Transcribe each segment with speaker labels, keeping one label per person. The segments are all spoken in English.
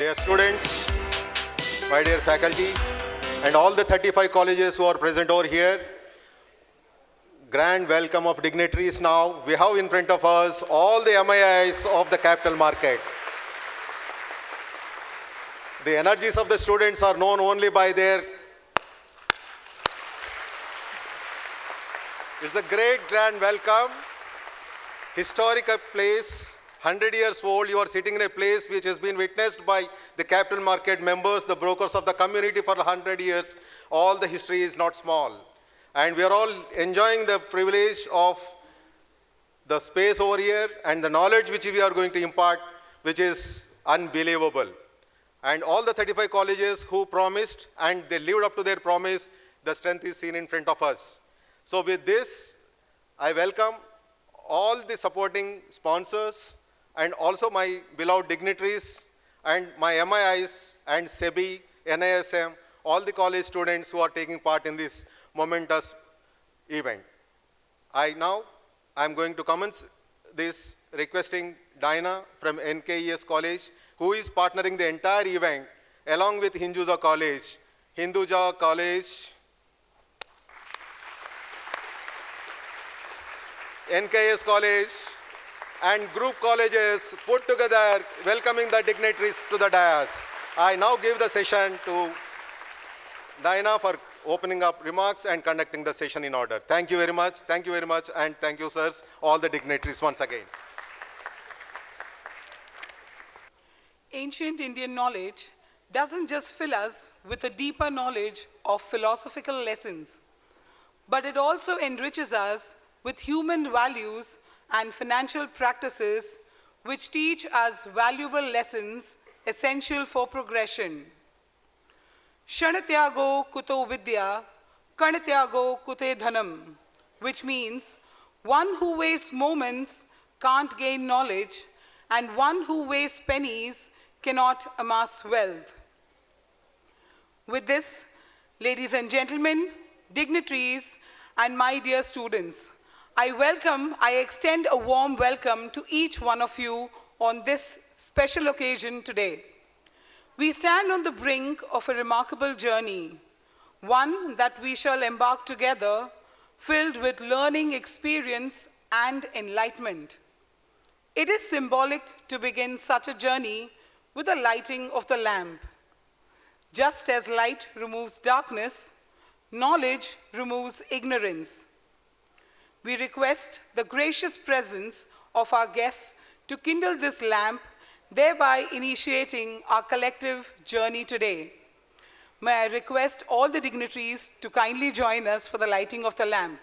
Speaker 1: Dear students, my dear faculty, and all the 35 colleges who are present over here, grand welcome of dignitaries now. We have in front of us all the MIIs of the capital market. The energies of the students are known only by their... It's a great grand welcome. Historic place, 100 years old. You are sitting in a place which has been witnessed by the capital market members, the brokers of the community for 100 years. All the history is not small. And we are all enjoying the privilege of the space over here and the knowledge which we are going to impart, which is unbelievable. And all the 35 colleges who promised and they lived up to their promise, the strength is seen in front of us. So with this, I welcome all the supporting sponsors and also my beloved dignitaries and my MIIs and SEBI, NISM, all the college students who are taking part in this momentous event. I'm going to commence this requesting Dinah from NKES College, who is partnering the entire event along with Hinduja College. Hinduja College, NKS College, and group colleges put together welcoming the dignitaries to the dais. I now give the session to Dinah for opening up remarks and conducting the session in order. Thank you very much, and thank you, sirs, all the dignitaries once again.
Speaker 2: Ancient Indian knowledge doesn't just fill us with a deeper knowledge of philosophical lessons, but it also enriches us with human values and financial practices which teach us valuable lessons essential for progression. Shanatyago kuto vidya, karnatyago kute dhanam, which means one who wastes moments can't gain knowledge, and one who wastes pennies cannot amass wealth. With this, ladies and gentlemen, dignitaries, and my dear students, I extend a warm welcome to each one of you on this special occasion today. We stand on the brink of a remarkable journey, one that we shall embark together, filled with learning, experience, and enlightenment. It is symbolic to begin such a journey with the lighting of the lamp. Just as light removes darkness, knowledge removes ignorance. We request the gracious presence of our guests to kindle this lamp, thereby initiating our collective journey today. May I request all the dignitaries to kindly join us for the lighting of the lamp.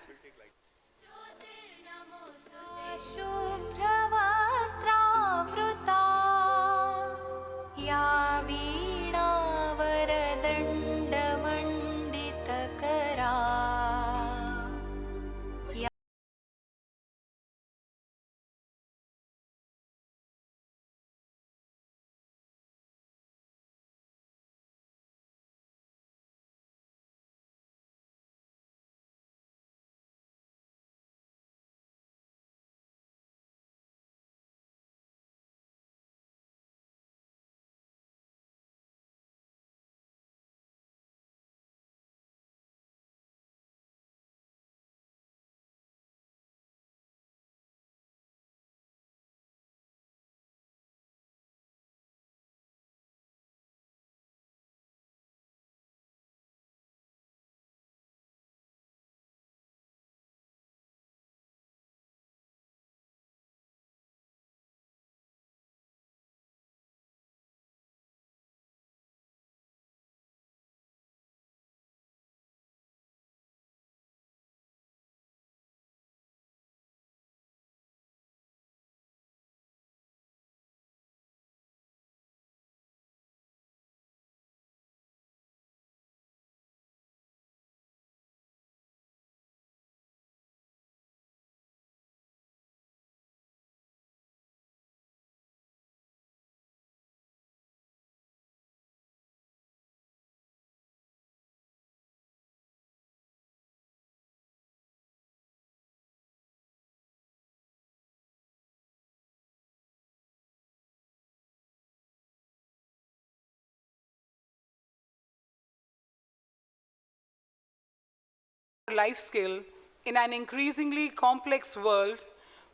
Speaker 2: life skill in an increasingly complex world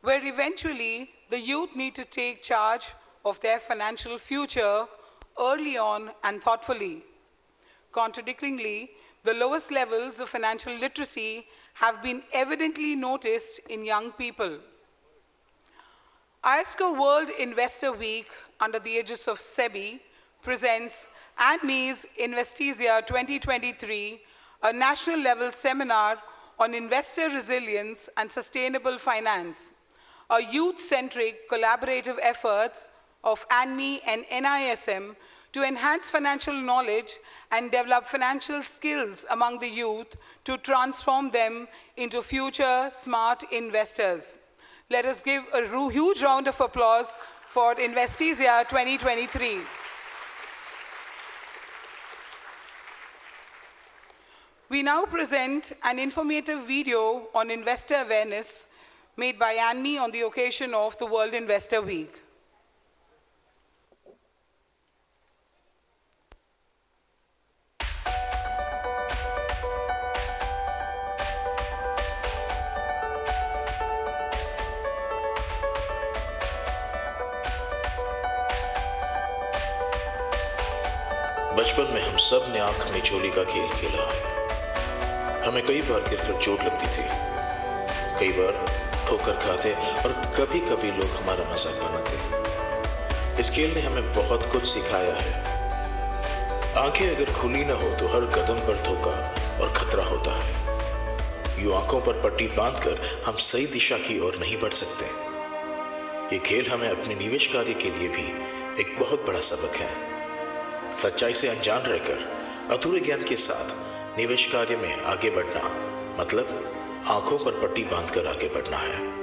Speaker 2: where eventually the youth need to take charge of their financial future early on and thoughtfully. Contradictingly, the lowest levels of financial literacy have been evidently noticed in young people. ISCO World Investor Week, under the aegis of SEBI, presents ANMI's INVESTISIYA 2023, a national-level seminar on investor resilience and sustainable finance, a youth-centric collaborative efforts of ANMI and NISM to enhance financial knowledge and develop financial skills among the youth to transform them into future smart investors. Let us give a huge round of applause for INVESTISIYA 2023. We now present an informative video on investor awareness made by ANMI on the occasion of the World Investor Week.
Speaker 3: बचपन में हम सब ने आंख में चोली का खेल खेला है। हमें कई बार गिरकर चोट लगती थी, कई बार ठोकर खाते और कभी कभी लोग हमारा मजाक बनाते। इस खेल ने हमें बहुत कुछ सिखाया है। आंखें अगर खुली न हो तो हर कदम पर धोखा और खतरा होता है। यूं आंखों पर पट्टी बांधकर हम सही दिशा की ओर नहीं बढ़ सकते। ये खेल हमें अपने निवेश कार्य के लिए भी एक बहुत बड़ा सबक है। सच्चाई से अनजान रहकर अधूरे ज्ञान के साथ निवेश कार्य में आगे बढ़ना मतलब आंखों पर पट्टी बांधकर आगे बढ़ना है।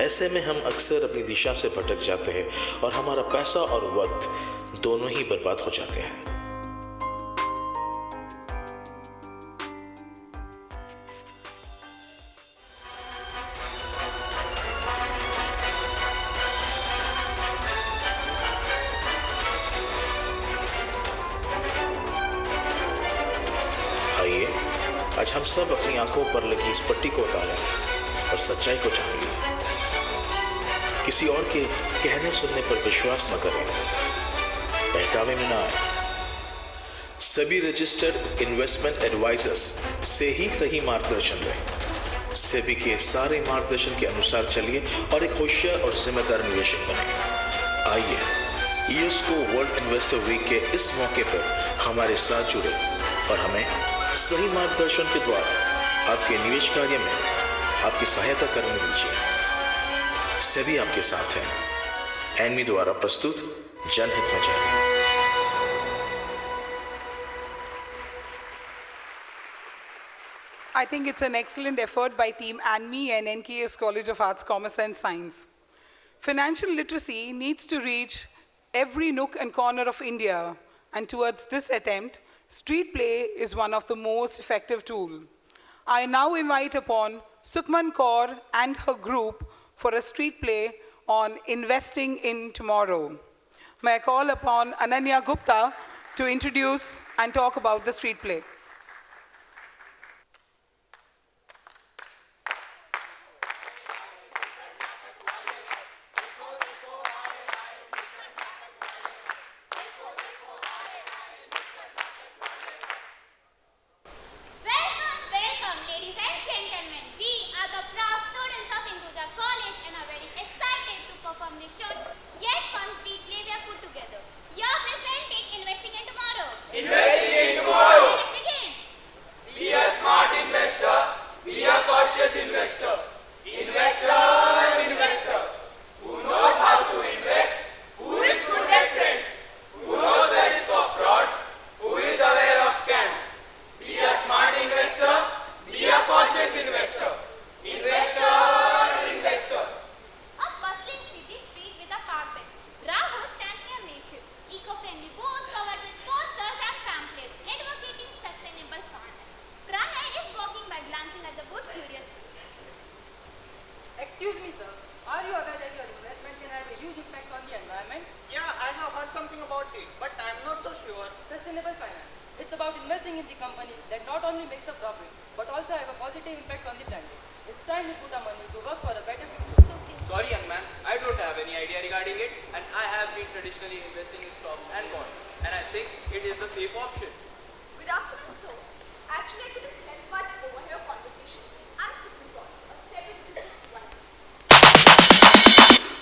Speaker 3: ऐसे में हम अक्सर अपनी दिशा से भटक जाते हैं और हमारा पैसा और वक्त दोनों ही बर्बाद हो जाते हैं। आज हम सब अपनी आंखों पर लगी इस पट्टी को उतारें और सच्चाई को जान लें। किसी और के कहने सुनने पर विश्वास न करें, बहकावे में न आए। सभी रजिस्टर्ड इन्वेस्टमेंट एडवाइजर्स से ही सही मार्गदर्शन लें। सेबी के सारे मार्गदर्शन के अनुसार चलिए और एक होशियार और जिम्मेदार निवेशक बने। आइए ईएसको वर्ल्ड इन्वेस्टर वीक के इस मौके पर हमारे साथ जुड़े और हमें सही मार्गदर्शन के द्वारा आपके निवेश कार्य में आपकी सहायता करने दीजिए। सेबी आपके साथ है। एनमी द्वारा प्रस्तुत जनहित में जारी।
Speaker 2: I think it's an excellent effort by Team ANMI and NKS College of Arts, Commerce and Science. Financial literacy needs to reach every nook and corner of India, and towards this attempt, street play is one of the most effective tools. I now invite upon Sukhman Kaur and her group for a street play on investing in tomorrow. May I call upon Ananya Gupta to introduce and talk about the street play.
Speaker 4: Investing in tomorrow. Investing in tomorrow. Excuse me, sir. Are you aware that your investment can have a huge impact on the environment?
Speaker 5: Yeah, I have heard something about it, but I'm not so sure.
Speaker 4: Sustainable finance. It's about investing in the companies that not only makes a profit, but also have a positive impact on the planet. It's time we put our money to work for a better future.
Speaker 6: Sorry, young man, I don't have any idea regarding it, and I have been traditionally investing in stocks and bonds, and I think it is the safe option.
Speaker 7: Good afternoon, sir. Actually, I couldn't let but overhear a conversation. I'm Supreme Court, a seven-registered one.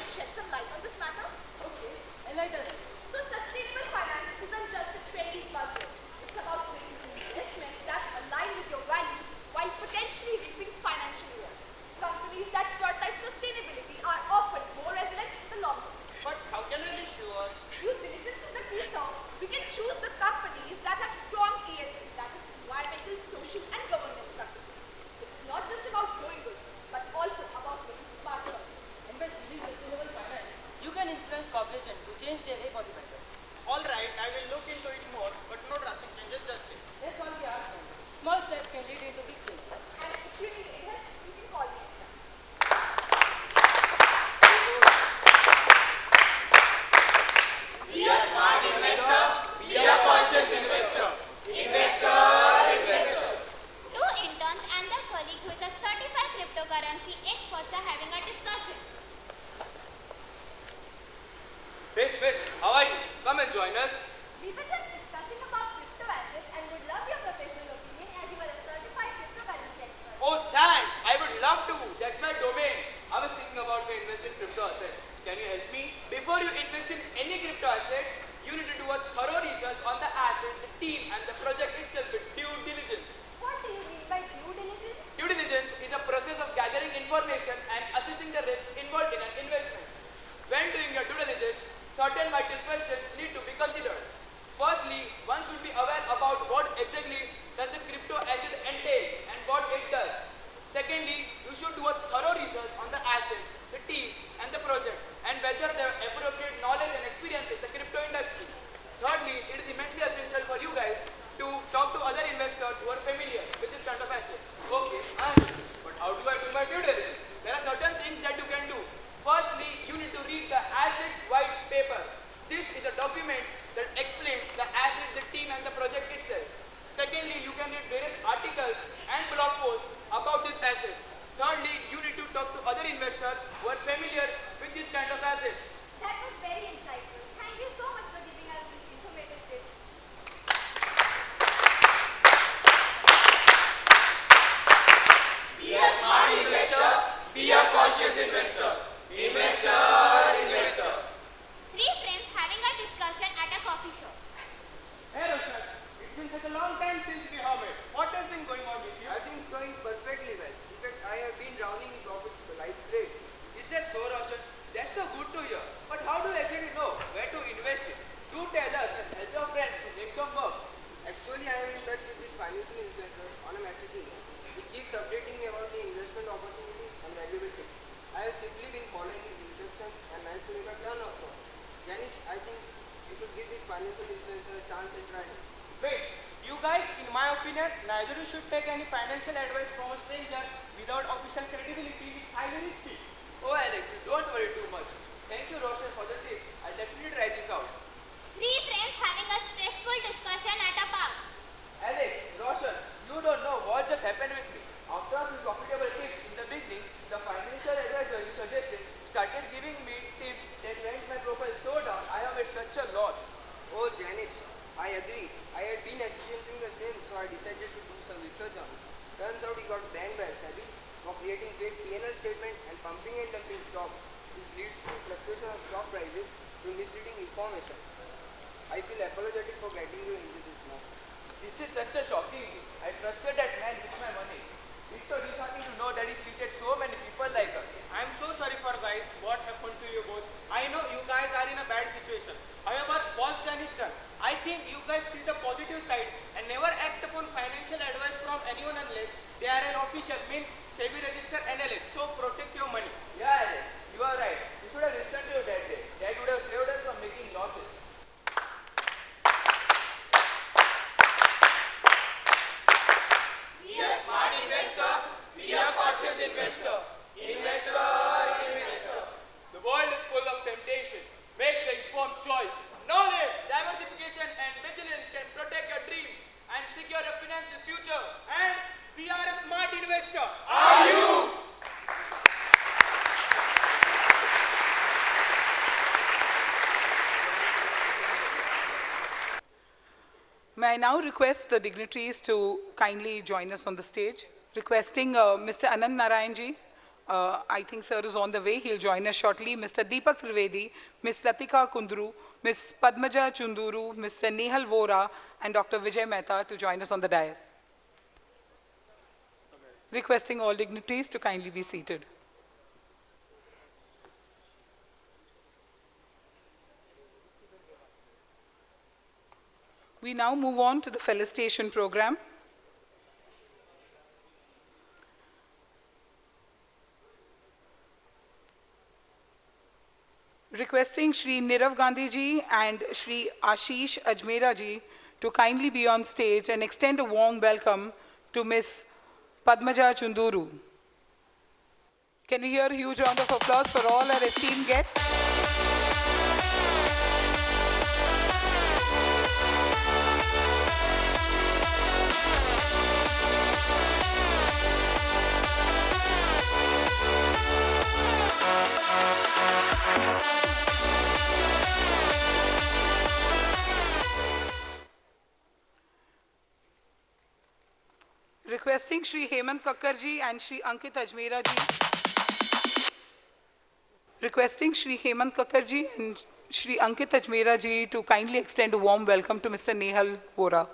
Speaker 7: Shed some light on this matter?
Speaker 4: Okay, enlighten us.
Speaker 7: So, sustainable finance isn't just a trendy buzzword. It's about making investments that align with your values while potentially reaping financial rewards. Companies that prioritize sustainability are often more resilient in the long term.
Speaker 5: But how can I be sure?
Speaker 7: Due diligence is the key, sir. We can choose the companies that have strong ESG, that is environmental, social and governance practices. It's not just about growing good, but also about making smart choices.
Speaker 4: And by choosing sustainable finance, you can influence population to change their way for the better.
Speaker 5: All right, I will look into it more, but no drastic changes just yet.
Speaker 4: That's all we ask for. Small steps can lead into big things.
Speaker 7: And if you need any help, you can call me.
Speaker 8: Two interns and their colleague who is a certified cryptocurrency experts are having a discussion.
Speaker 6: Hey Smith, how are you? Come and join us.
Speaker 7: We were just discussing about crypto assets and would love your professional opinion as you are a certified cryptocurrency expert.
Speaker 6: Oh, thanks. I would love to. That's my domain. I was thinking about to invest in crypto assets. Can you help me? Before you invest in any crypto asset, you need to do a thorough research on the asset, the team, and the project itself with due diligence.
Speaker 7: What do you mean by due diligence?
Speaker 6: Due diligence is a process of gathering information and assessing the risk involved in an investment. When doing your due diligence, certain vital questions need to be considered. Firstly, one should be aware about what exactly does the crypto asset entail and what it does. Secondly, you should do a thorough research on the asset, the team, and the project, and whether they have appropriate knowledge and experience in the crypto industry. Thirdly, it is immensely essential for you guys to talk to other investors who are familiar with this kind of assets. Okay, but how do I do my due diligence? There are certain things that you can do. Firstly, you need to read the assets white paper. This is a document that explains the asset, the team, and the project itself. Secondly, you can read various articles and blog posts about this asset. Thirdly, you need to talk to other investors who are familiar with this kind of assets.
Speaker 7: That was very insightful. Thank you so much for giving us these informative tips.
Speaker 5: Be a smart investor, be a cautious investor. Investor.
Speaker 8: Three friends having a discussion at a coffee shop.
Speaker 6: Hey Roshan, it's been such a long time since we have met. What has been going on with you?
Speaker 9: I think it's going perfectly well. In fact, I have been drowning in profits, so life's great.
Speaker 6: Is that so, Roshan? That's so good to hear. But how do you actually know where to invest in? Do tell us and help your friends to make some work.
Speaker 9: Actually, I am in touch with this financial influencer on a messaging app. He keeps updating me about the investment opportunities and valuable tips. I have simply been following his instructions and managed to make a ton of profit. Janish, I think you should give this financial influencer a chance and try it.
Speaker 5: Wait, you guys, in my opinion, neither you should take any financial advice from a stranger without official credibility. It's highly risky.
Speaker 6: Oh Alex, don't worry too much. Thank you Roshan for the tip. I'll definitely try this out.
Speaker 8: Three friends having a stressful discussion at a park.
Speaker 6: Alex, Roshan, you don't know what just happened with me. After a few profitable tips in the beginning, the financial advisor you suggested started giving me tips that went my profile so down, I have made such a loss.
Speaker 9: Oh, Janish, I agree. I had been experiencing the same, so I decided to do some research on it. Turns out he got banned by SEBI for creating fake P&L statements and pumping and dumping stocks, which leads to fluctuation of stock prices through misleading information. I feel apologetic for getting you into this mess.
Speaker 6: This is such a shocking thing. I trusted that man with my money. It's so disheartening to know that he cheated so many people like us.
Speaker 5: I'm so sorry for guys what happened to you both. I know you guys are in a bad situation. However, what's done is done. I think you guys see the positive side and never act upon financial advice from anyone unless they are an official, means SEBI registered analyst. So protect your money.
Speaker 6: Yeah Alex, you are right. We should have listened to you that day. That would have saved us from making losses.
Speaker 5: Be a smart investor, be a cautious investor. Invest
Speaker 2: I now request the dignitaries to kindly join us on the stage? Requesting Mr. Anand Narayanji. I think sir is on the way. He'll join us shortly. Mr. Deepak Trivedi, Ms. Latika Kundru, Ms. Padmaja Chunduru, Mr. Nehal Vora, and Dr. Vijay Mehta to join us on the dais. Requesting all dignitaries to kindly be seated. We now move on to the felicitation program. Requesting Shri Nirav Gandhi ji and Shri Ashish Ajmera ji to kindly be on stage and extend a warm welcome to Ms. Padmaja Chunduru. Can we hear a huge round of applause for all our esteemed guests? Requesting Shri Hemant Kakkar ji and Shri Ankit Ajmera ji. Requesting Shri Hemant Kakkar ji and Shri Ankit Ajmera ji to kindly extend a warm welcome to Mr. Nehal Vora.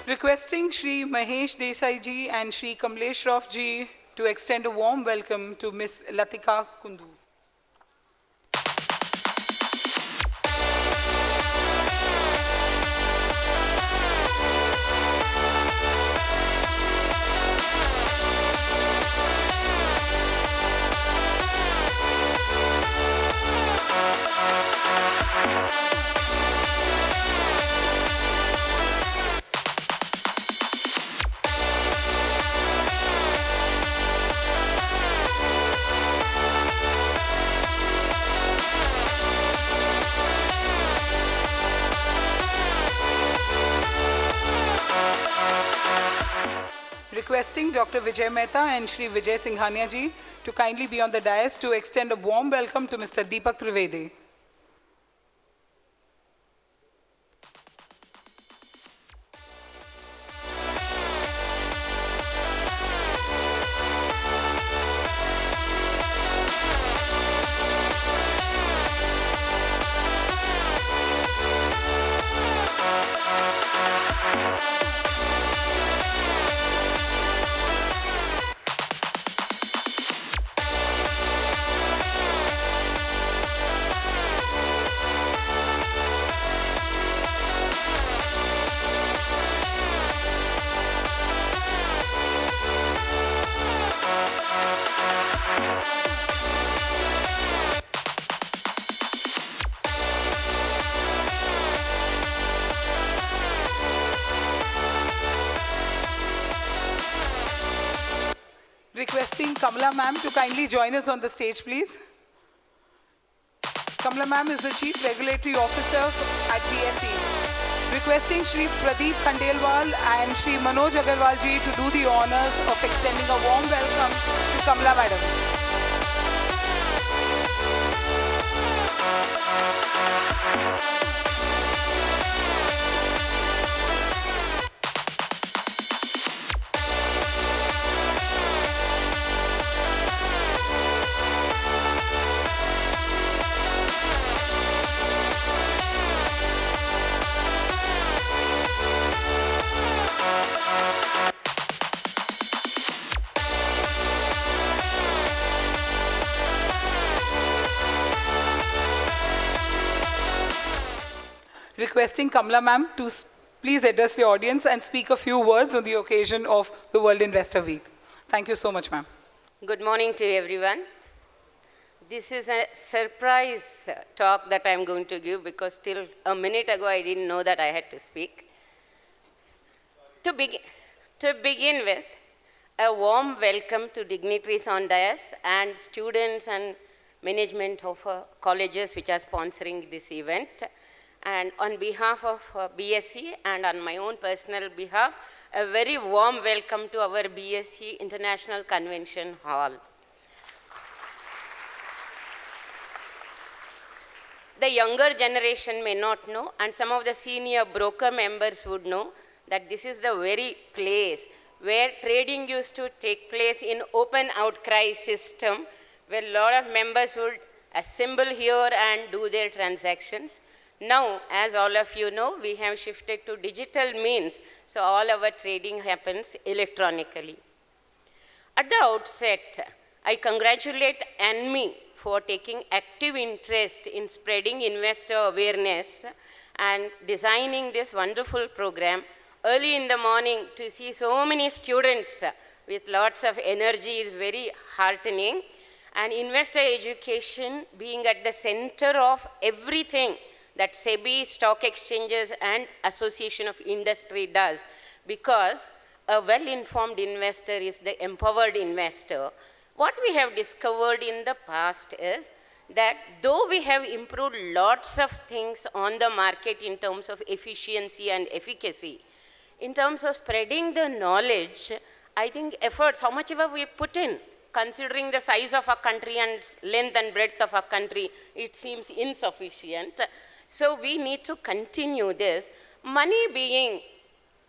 Speaker 2: Requesting Shri Mahesh Desai ji and Shri Kamlesh Shroff ji to extend a warm welcome to Ms. Latika Kundu. Requesting Dr. Vijay Mehta and Shri Vijay Singhania ji to kindly be on the dais to extend a warm welcome to Mr. Deepak Trivedi. Requesting Kamala ma'am to kindly join us on the stage, please. Kamala ma'am is the Chief Regulatory Officer at BSE. Requesting Shri Pradeep Khandelwal and Shri Manoj Agarwal ji to do the honors of extending a warm welcome to Kamala madam. Requesting Kamala ma'am to please address the audience and speak a few words on the occasion of the World Investor Week. Thank you so much, ma'am.
Speaker 10: Good morning to everyone. This is a surprise talk that I'm going to give because till a minute ago I didn't know that I had to speak. To begin with, a warm welcome to dignitaries on dais and students and management of colleges which are sponsoring this event. And on behalf of BSc and on my own personal behalf, a very warm welcome to our BSc International Convention Hall. The younger generation may not know, and some of the senior broker members would know, that this is the very place where trading used to take place in open outcry system, where a lot of members would assemble here and do their transactions. Now, as all of you know, we have shifted to digital means, so all our trading happens electronically. At the outset, I congratulate ANMI for taking active interest in spreading investor awareness and designing this wonderful program. Early in the morning, to see so many students with lots of energy is very heartening. And investor education being at the center of everything that SEBI, stock exchanges, and Association of Industry does, because a well-informed investor is the empowered investor. What we have discovered in the past is that though we have improved lots of things on the market in terms of efficiency and efficacy, in terms of spreading the knowledge, I think efforts, how much ever we put in, considering the size of our country and length and breadth of our country, it seems insufficient. So we need to continue this. Money being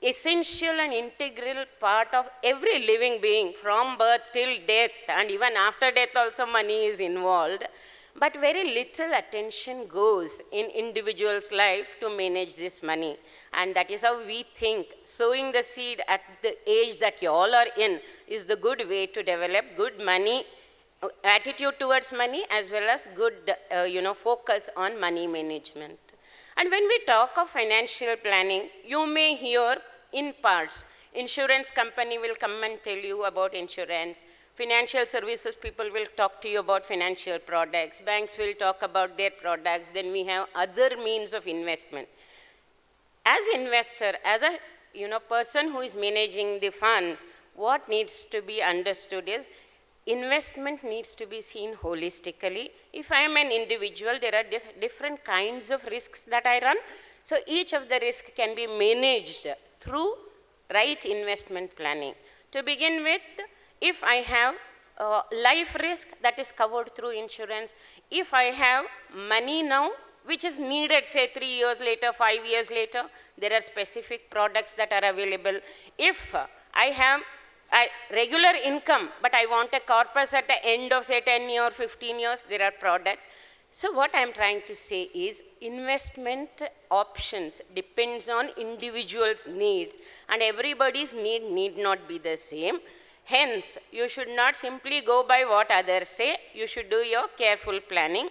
Speaker 10: essential and integral part of every living being, from birth till death, and even after death also money is involved. But very little attention goes in individual's life to manage this money. And that is how we think sowing the seed at the age that you all are in is the good way to develop good money, attitude towards money, as well as good focus on money management. And when we talk of financial planning, you may hear in parts, insurance company will come and tell you about insurance. Financial services people will talk to you about financial products. Banks will talk about their products. Then we have other means of investment. As investor, as a person who is managing the fund, what needs to be understood is investment needs to be seen holistically. If I am an individual, there are different kinds of risks that I run. So each of the risks can be managed through right investment planning. To begin with, if I have life risk, that is covered through insurance. If I have money now, which is needed, say 3 years later, 5 years later, there are specific products that are available. If I have a regular income, but I want a corpus at the end of say 10 years, 15 years, there are products. So what I'm trying to say is investment options depends on individual's needs, and everybody's need not be the same. Hence, you should not simply go by what others say. You should do your careful planning.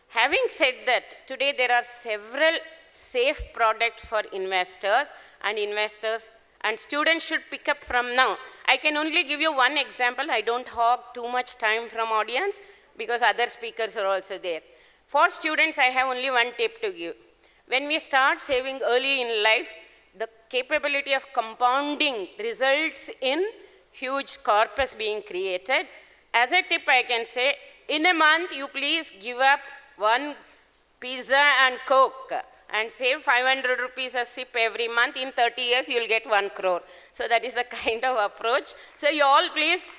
Speaker 10: Having said that, today there are several safe products for investors, and students should pick up from now. I can only give you one example. I don't hog too much time from audience because other speakers are also there. For students, I have only one tip to give. When we start saving early in life, the capability of compounding results in huge corpus being created. As a tip, I can say, in a month, you please give up one pizza and Coke and save 500 rupees a sip every month. In 30 years, you'll get 1 crore. So that is the kind of approach. So you all please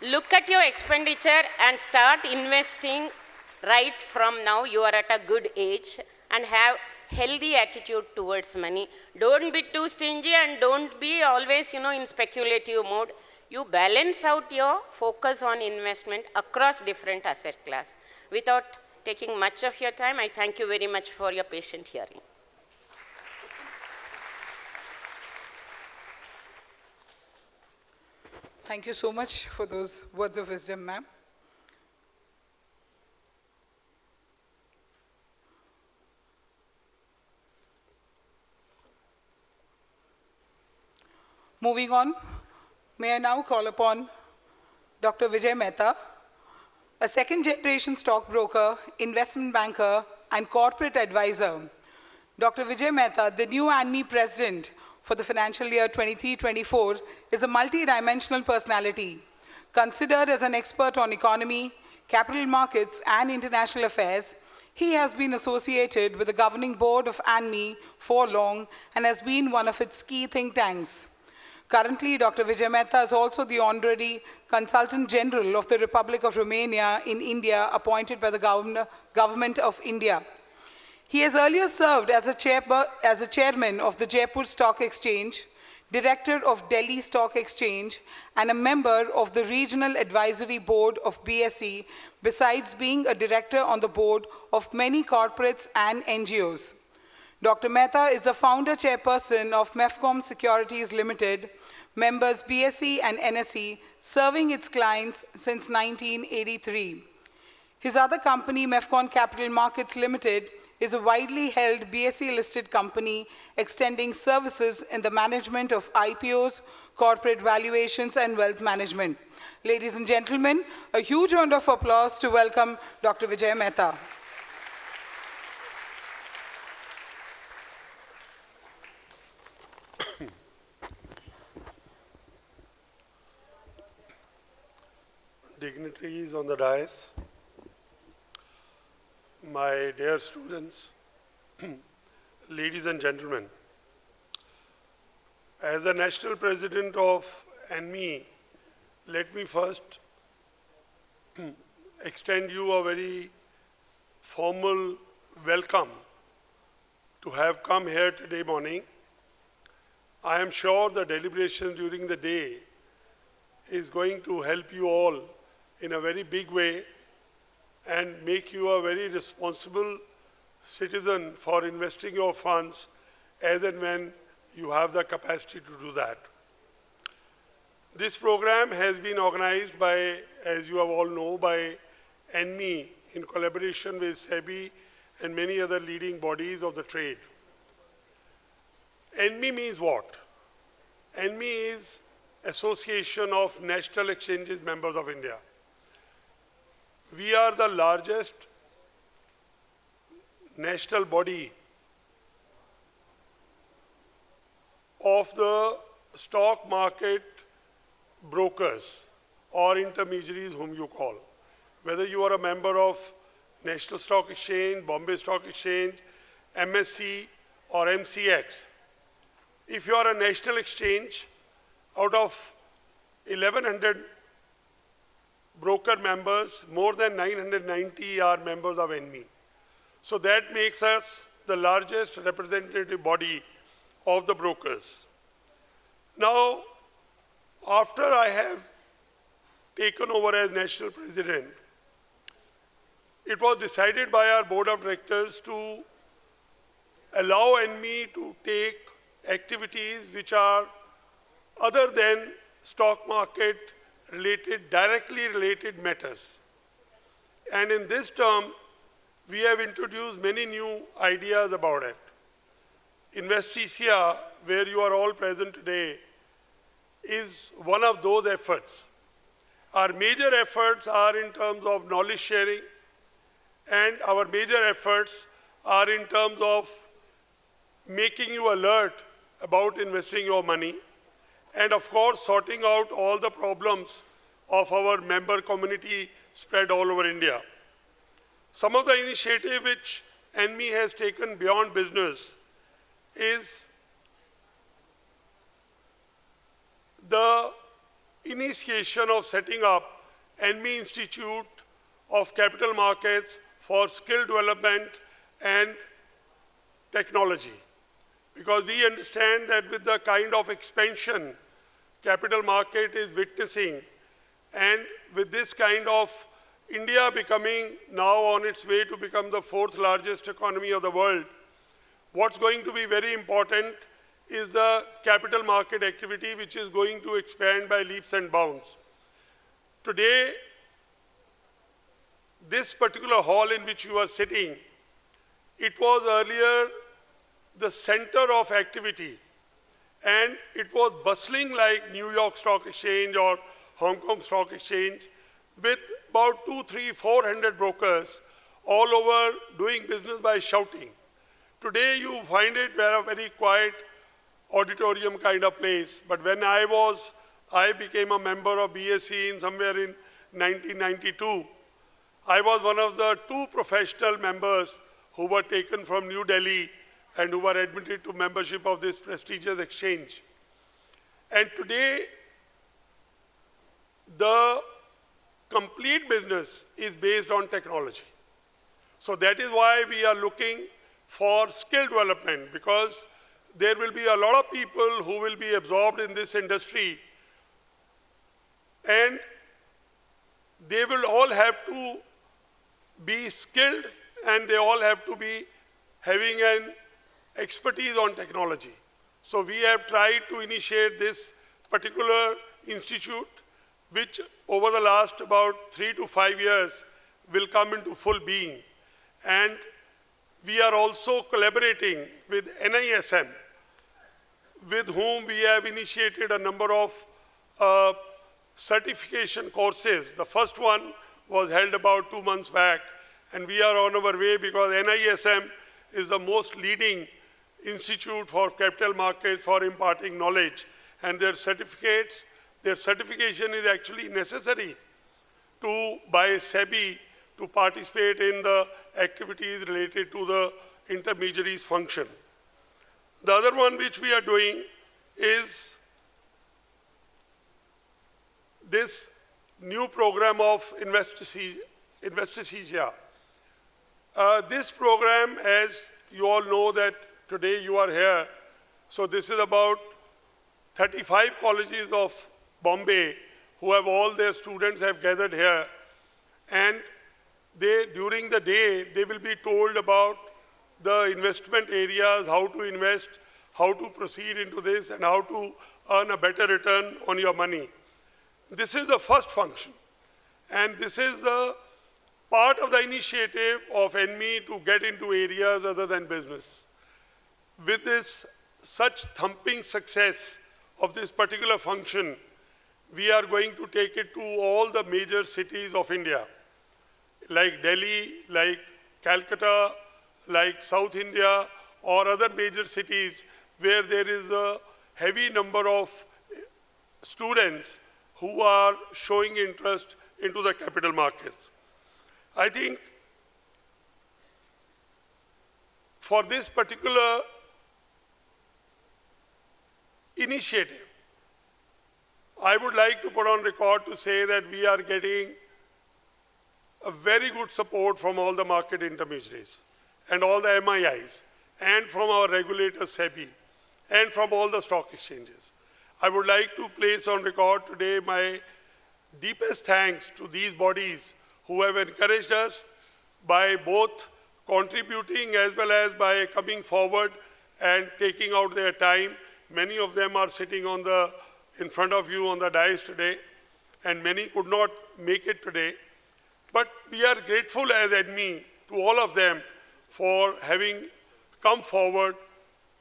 Speaker 10: look at your expenditure and start investing right from now. You are at a good age and have healthy attitude towards money. Don't be too stingy and don't be always, in speculative mode. You balance out your focus on investment across different asset class. Without taking much of your time, I thank you very much for your patient hearing.
Speaker 2: Thank you so much for those words of wisdom, ma'am. Moving on, may I now call upon Dr. Vijay Mehta, a second-generation stockbroker, investment banker, and corporate advisor. Dr. Vijay Mehta, the new ANMI president for the financial year 23-24, is a multi-dimensional personality, considered as an expert on economy, capital markets and international affairs, he has been associated with the governing board of ANMI for long and has been one of its key think tanks. Currently, Dr. Vijay Mehta is also the Honorary Consultant General of the Republic of Romania in India, appointed by the Government of India. He has earlier served as a chairman of the Jaipur Stock Exchange, director of Delhi Stock Exchange, and a member of the Regional Advisory Board of BSE, besides being a director on the board of many corporates and NGOs. Dr. Mehta is the founder chairperson of MEFCOM Securities Limited, members BSE and NSE, serving its clients since 1983. His other company, MEFCON Capital Markets Limited, is a widely held BSE-listed company extending services in the management of IPOs, corporate valuations, and wealth management. Ladies and gentlemen, a huge round of applause to welcome Dr. Vijay Mehta.
Speaker 11: Dignitaries on the dais, my dear students, ladies and gentlemen, as the National President of ANMI, let me first extend you a very formal welcome to have come here today morning. I am sure the deliberation during the day is going to help you all in a very big way and make you a very responsible citizen for investing your funds as and when you have the capacity to do that. This program has been organized by, as you have all know, by ANMI in collaboration with SEBI and many other leading bodies of the trade. ANMI means what? ANMI is Association of National Exchanges Members of India. We are the largest national body of the stock market brokers or intermediaries whom you call. Whether you are a member of National Stock Exchange, Bombay Stock Exchange, MSC or MCX. If you are a national exchange, out of 1,100 broker members, more than 990 are members of ANMI. So that makes us the largest representative body of the brokers. Now, after I have taken over as National President, it was decided by our Board of Directors to allow ANMI to take activities which are other than stock market related, directly related matters. And in this term, we have introduced many new ideas about it. INVESTISIYA, where you are all present today, is one of those efforts. Our major efforts are in terms of knowledge sharing, and our major efforts are in terms of making you alert about investing your money, and of course sorting out all the problems of our member community spread all over India. Some of the initiative which ANMI has taken beyond business is the initiation of setting up ANMI Institute of Capital Markets for Skill Development and Technology. Because we understand that with the kind of expansion capital market is witnessing, and with this kind of India becoming now on its way to become the 4th largest economy of the world, what's going to be very important is the capital market activity, which is going to expand by leaps and bounds. Today, this particular hall in which you are sitting, it was earlier the center of activity, and it was bustling like New York Stock Exchange or Hong Kong Stock Exchange, with about 200, 300, 400 brokers all over doing business by shouting. Today you find it a very quiet auditorium kind of place, but when I became a member of BSE in somewhere in 1992, I was one of the 2 professional members who were taken from New Delhi and who were admitted to membership of this prestigious exchange. And today, the complete business is based on technology. So that is why we are looking for skill development, because there will be a lot of people who will be absorbed in this industry, and they will all have to be skilled, and they all have to be having an expertise on technology. So we have tried to initiate this particular institute, which over the last about 3 to 5 years will come into full being. And we are also collaborating with NISM, with whom we have initiated a number of certification courses. The first one was held about 2 months back, and we are on our way because NISM is the most leading institute for capital markets for imparting knowledge, and their certification is actually necessary by SEBI to participate in the activities related to the intermediaries function. The other one which we are doing is this new program of INVESTISIYA. This program, as you all know that today you are here, so this is about 35 colleges of Bombay who have all their students have gathered here, and during the day, they will be told about the investment areas, how to invest, how to proceed into this, and how to earn a better return on your money. This is the first function, and this is the part of the initiative of ANMI to get into areas other than business. With this such thumping success of this particular function, we are going to take it to all the major cities of India, like Delhi, like Calcutta, like South India, or other major cities where there is a heavy number of students who are showing interest into the capital markets. I think for this particular initiative, I would like to put on record to say that we are getting a very good support from all the market intermediaries and all the MIIs, and from our regulator SEBI, and from all the stock exchanges. I would like to place on record today my deepest thanks to these bodies who have encouraged us by both contributing as well as by coming forward and taking out their time. Many of them are sitting in front of you on the dais today, and many could not make it today. But we are grateful as ANMI to all of them for having come forward.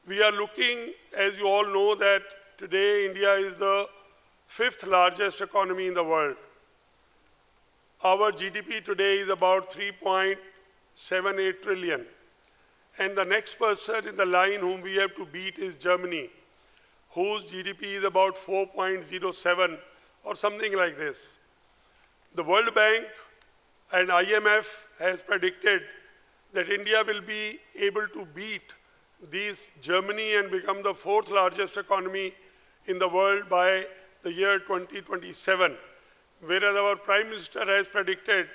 Speaker 11: We are looking, as you all know, that today India is the 5th largest economy in the world. Our GDP today is about 3.78 trillion. And the next person in the line whom we have to beat is Germany, whose GDP is about 4.07 or something like this. The World Bank and IMF has predicted that India will be able to beat these Germany and become the 4th largest economy in the world by the year 2027, whereas our Prime Minister has predicted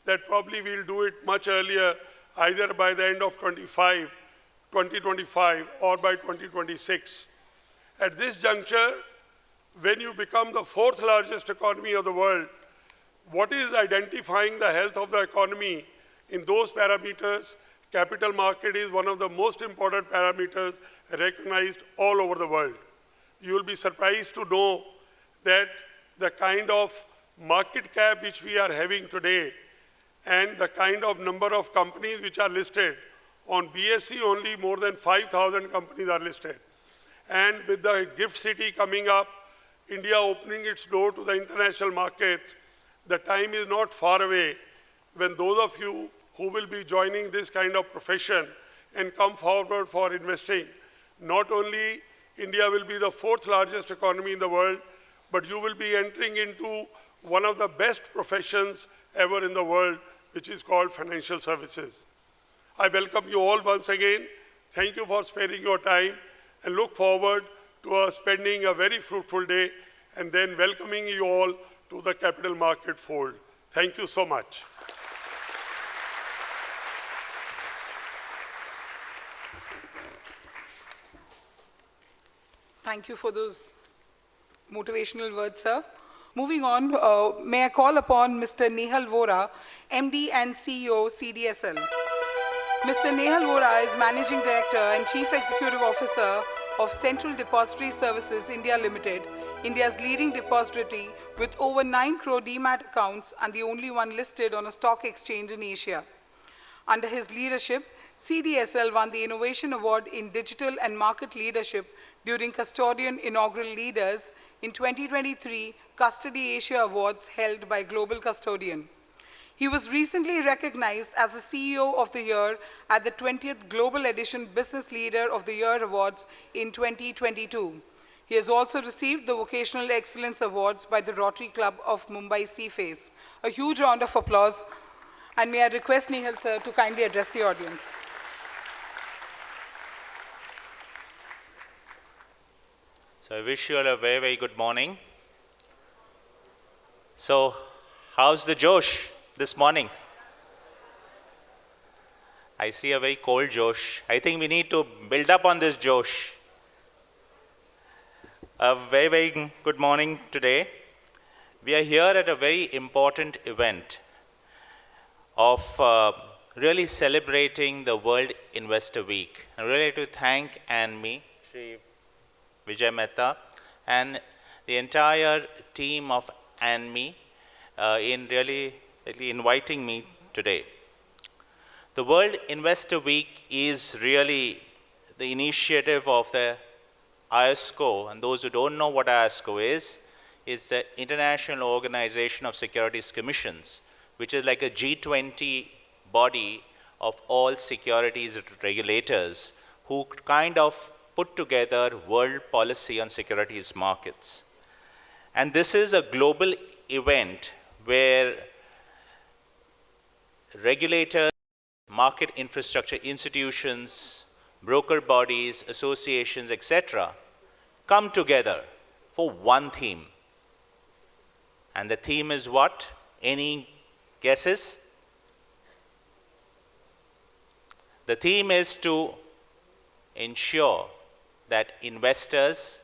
Speaker 11: that probably we'll do it much earlier, either by the end of 2025 or by 2026. At this juncture, when you become the 4th largest economy of the world, what is identifying the health of the economy? In those parameters, capital market is one of the most important parameters recognized all over the world. You will be surprised to know that the kind of market cap which we are having today and the kind of number of companies which are listed, on BSE only more than 5,000 companies are listed. And with the GIFT City coming up, India opening its door to the international market, the time is not far away when those of you who will be joining this kind of profession and come forward for investing, not only India will be the 4th largest economy in the world, but you will be entering into one of the best professions ever in the world, which is called financial services. I welcome you all once again. Thank you for sparing your time and look forward to us spending a very fruitful day and then welcoming you all to the capital market fold. Thank you so much.
Speaker 2: Thank you for those motivational words, sir. Moving on, may I call upon Mr. Nehal Vora, MD and CEO, CDSL. Mr. Nehal Vora is Managing Director and Chief Executive Officer of Central Depository Services India Limited, India's leading depository with over 9 crore demat accounts and the only one listed on a stock exchange in Asia. Under his leadership, CDSL won the Innovation Award in Digital and Market Leadership during Custodian Inaugural Leaders in 2023 Custody Asia Awards held by Global Custodian. He was recently recognized as the CEO of the Year at the 20th Global Edition Business Leader of the Year Awards in 2022. He has also received the Vocational Excellence Awards by the Rotary Club of Mumbai Seaface. A huge round of applause, and may I request Nehal sir to kindly address the audience.
Speaker 12: So I wish you all a very, very good morning. So how's the Josh this morning? I see a very cold Josh. I think we need to build up on this Josh. A very, very good morning today. We are here at a very important event of really celebrating the World Investor Week. I really like to thank ANMI, Shri Vijay Mehta, and the entire team of ANMI in really inviting me today. The World Investor Week is really the initiative of the ISCO, and those who don't know what ISCO is the International Organization of Securities Commissions, which is like a G20 body of all securities regulators who kind of put together world policy on securities markets. And this is a global event where regulators, market infrastructure institutions, broker bodies, associations, etc., come together for one theme. And the theme is what? Any guesses? The theme is to ensure that investors,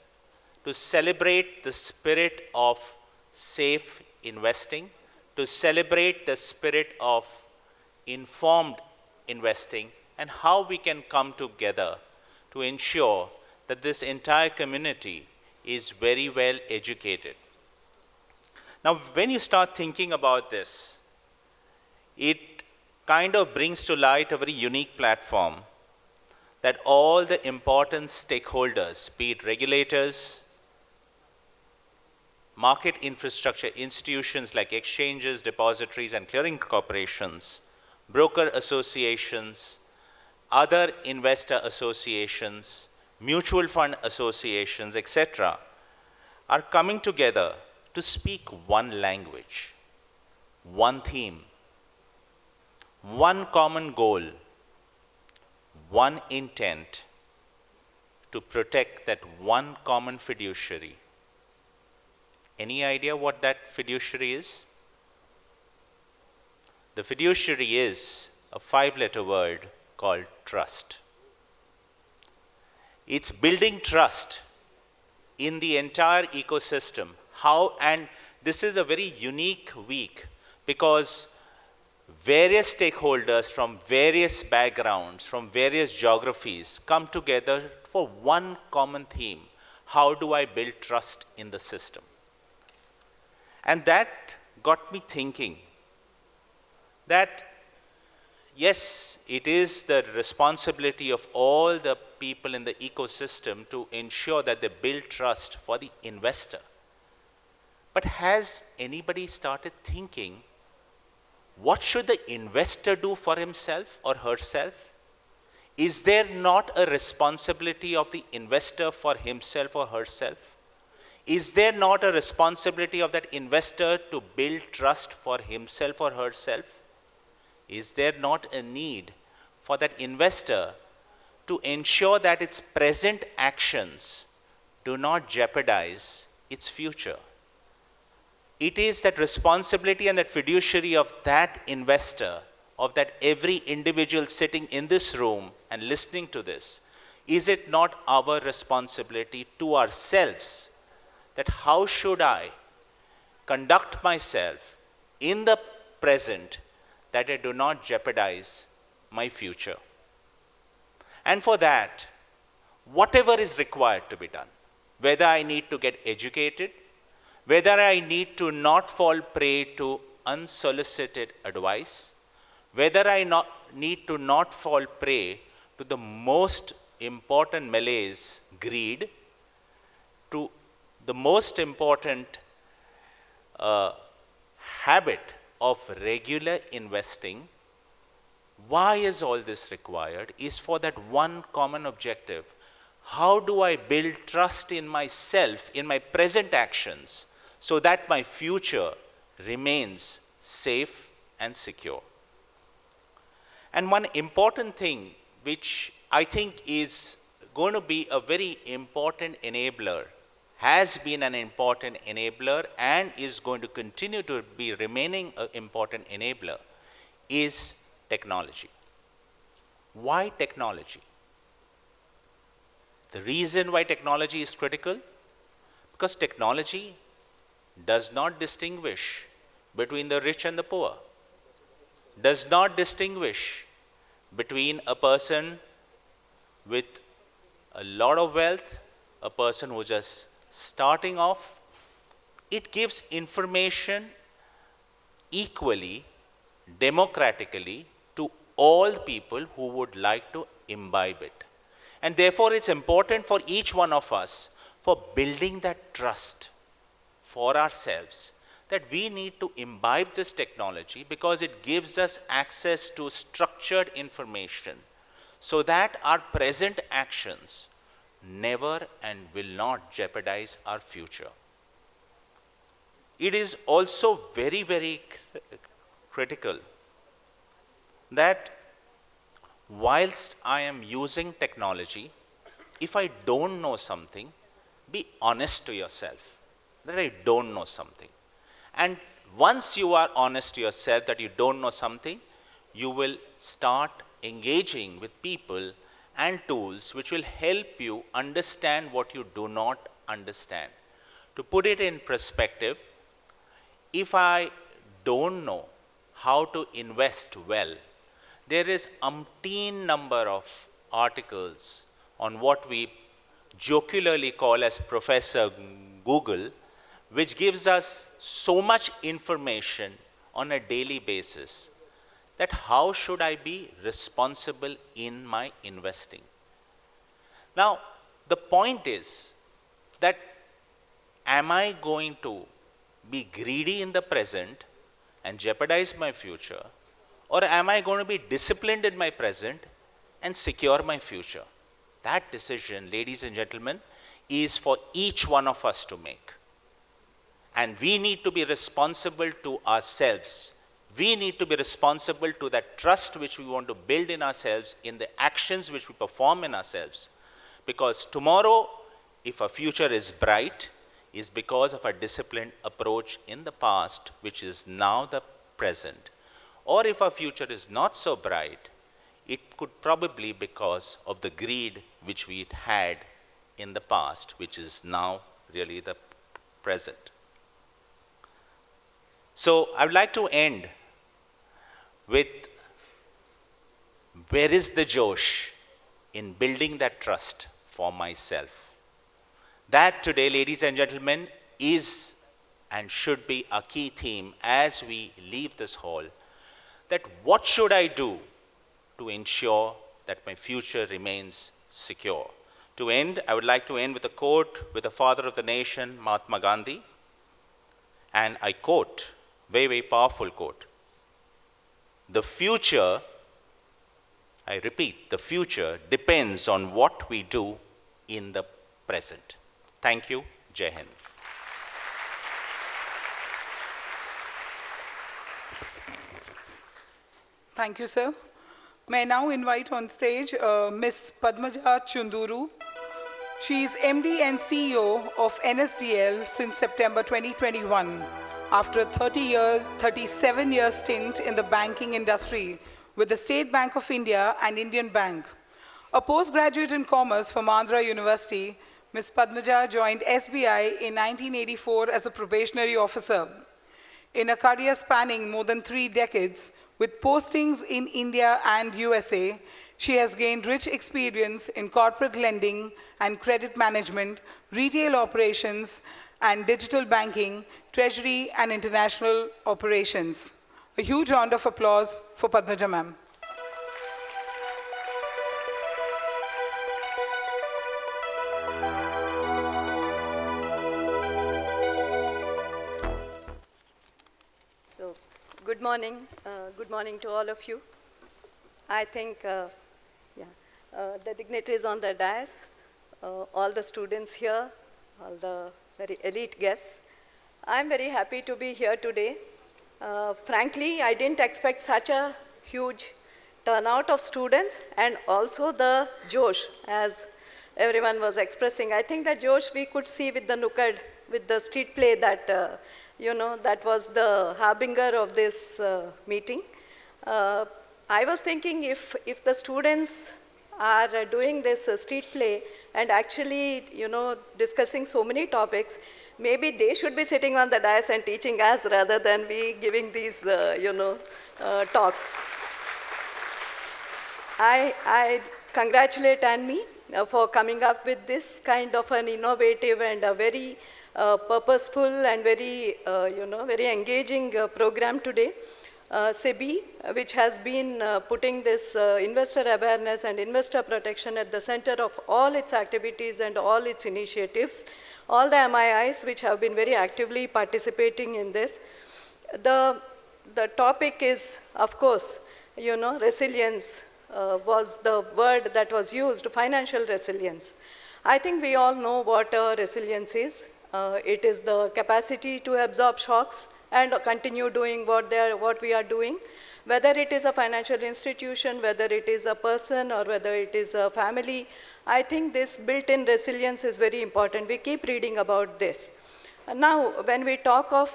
Speaker 12: to celebrate the spirit of safe investing, to celebrate the spirit of informed investing, and how we can come together to ensure that this entire community is very well educated. Now, when you start thinking about this, it kind of brings to light a very unique platform that all the important stakeholders, be it regulators, market infrastructure institutions like exchanges, depositories, and clearing corporations, broker associations, other investor associations, mutual fund associations, etc., are coming together to speak one language, one theme, one common goal, one intent to protect that one common fiduciary. Any idea what that fiduciary is? The fiduciary is a 5-letter word called trust. It's building trust in the entire ecosystem. And this is a very unique week because various stakeholders from various backgrounds, from various geographies come together for one common theme. How do I build trust in the system? And that got me thinking that yes, it is the responsibility of all the people in the ecosystem to ensure that they build trust for the investor. But has anybody started thinking, what should the investor do for himself or herself? Is there not a responsibility of the investor for himself or herself? Is there not a responsibility of that investor to build trust for himself or herself? is there not a need for that investor to ensure that its present actions do not jeopardize its future? It is that responsibility and that fiduciary of that investor, of that every individual sitting in this room and listening to this, is it not our responsibility to ourselves that how should I conduct myself in the present that I do not jeopardize my future? And for that, whatever is required to be done, whether I need to get educated, whether I need to not fall prey to unsolicited advice, whether I need to not fall prey to the most important malaise, greed, to the most important habit of regular investing. Why is all this required? Is for that one common objective. How do I build trust in myself, in my present actions, so that my future remains safe and secure? And one important thing which I think is going to be a very important enabler, has been an important enabler and is going to continue to be remaining an important enabler, is technology. Why technology? The reason why technology is critical, because technology does not distinguish between the rich and the poor, does not distinguish between a person with a lot of wealth, a person who's just starting off. It gives information equally, democratically to all people who would like to imbibe it. And therefore, it's important for each one of us for building that trust for ourselves that we need to imbibe this technology because it gives us access to structured information so that our present actions never and will not jeopardize our future. It is also very, very critical that whilst I am using technology, if I don't know something, be honest to yourself that I don't know something. And once you are honest to yourself that you don't know something, you will start engaging with people and tools which will help you understand what you do not understand. To put it in perspective, if I don't know how to invest well, there is umpteen number of articles on what we jocularly call as Professor Google, which gives us so much information on a daily basis that how should I be responsible in my investing. Now, the point is that am I going to be greedy in the present and jeopardize my future, or am I going to be disciplined in my present and secure my future? That decision, ladies and gentlemen, is for each one of us to make. And we need to be responsible to ourselves. We need to be responsible to that trust which we want to build in ourselves, in the actions which we perform in ourselves. Because tomorrow, if our future is bright, is because of a disciplined approach in the past, which is now the present. Or if our future is not so bright, it could probably be because of the greed which we had in the past, which is now really the present. So I would like to end with where is the Josh in building that trust for myself. That today, ladies and gentlemen, is and should be a key theme as we leave this hall. That what should I do to ensure that my future remains secure? To end, I would like to end with a quote with the father of the nation, Mahatma Gandhi. And I quote, very, very powerful quote. The future, I repeat, the future depends on what we do in the present. Thank you. Jai Hind.
Speaker 2: Thank you, sir. May I now invite on stage Ms. Padmaja Chunduru. She is MD and CEO of NSDL since September 2021, after a 37-year stint in the banking industry with the State Bank of India and Indian Bank. A postgraduate in commerce from Andhra University, Ms. Padmaja joined SBI in 1984 as a probationary officer. In a career spanning more than 3 decades, with postings in India and USA, she has gained rich experience in corporate lending and credit management, retail operations and digital banking, treasury and international operations. A huge round of applause for Padmaja ma'am.
Speaker 13: So, good morning. Good morning to all of you. I think the dignitaries on the dais, all the students here, all the very elite guests. I'm very happy to be here today. Frankly, I didn't expect such a huge turnout of students and also the Josh, as everyone was expressing. I think that Josh we could see with the Nukkad, with the street play that, that was the harbinger of this meeting. I was thinking if the students are doing this street play and actually, discussing so many topics, maybe they should be sitting on the dais and teaching us rather than we giving these, talks. I congratulate ANMI for coming up with this kind of an innovative and a very purposeful and very, very engaging program today. SEBI, which has been putting this investor awareness and investor protection at the center of all its activities and all its initiatives, all the MIIs which have been very actively participating in this. The topic is, of course, resilience was the word that was used, financial resilience. I think we all know what resilience is. It is the capacity to absorb shocks and continue doing what we are doing, whether it is a financial institution, whether it is a person, or whether it is a family. I think this built-in resilience is very important. We keep reading about this. Now, when we talk of,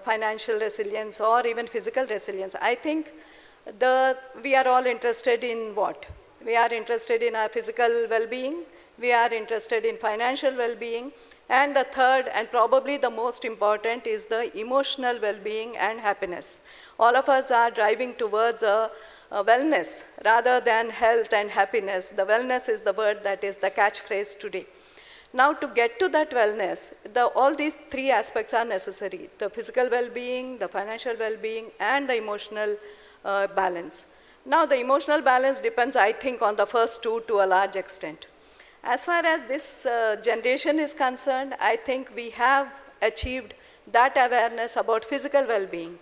Speaker 13: financial resilience or even physical resilience, I think we are all interested in what? We are interested in our physical well-being, we are interested in financial well-being, and the third and probably the most important is the emotional well-being and happiness. All of us are driving towards a wellness rather than health and happiness. The wellness is the word that is the catchphrase today. Now to get to that wellness, all these 3 aspects are necessary: the physical well-being, the financial well-being, and the emotional balance. Now the emotional balance depends, I think, on the first 2 to a large extent. As far as this generation is concerned, I think we have achieved that awareness about physical well-being.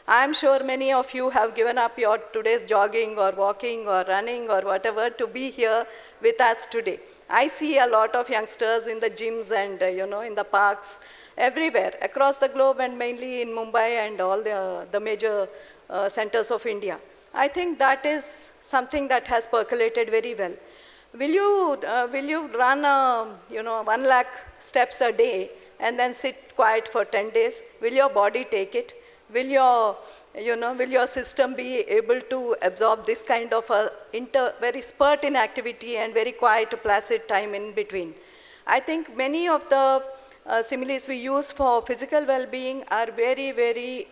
Speaker 13: I am sure many of you have given up your today's jogging or walking or running or whatever to be here with us today. I see a lot of youngsters in the gyms and in the parks, everywhere, across the globe and mainly in Mumbai and all the major centers of India. I think that is something that has percolated very well. Will you run 1 lakh steps a day and then sit quiet for 10 days? Will your body take it? Will your system be able to absorb this kind of a very spurt in activity and very quiet, placid time in between? I think many of the similes we use for physical well-being are very, very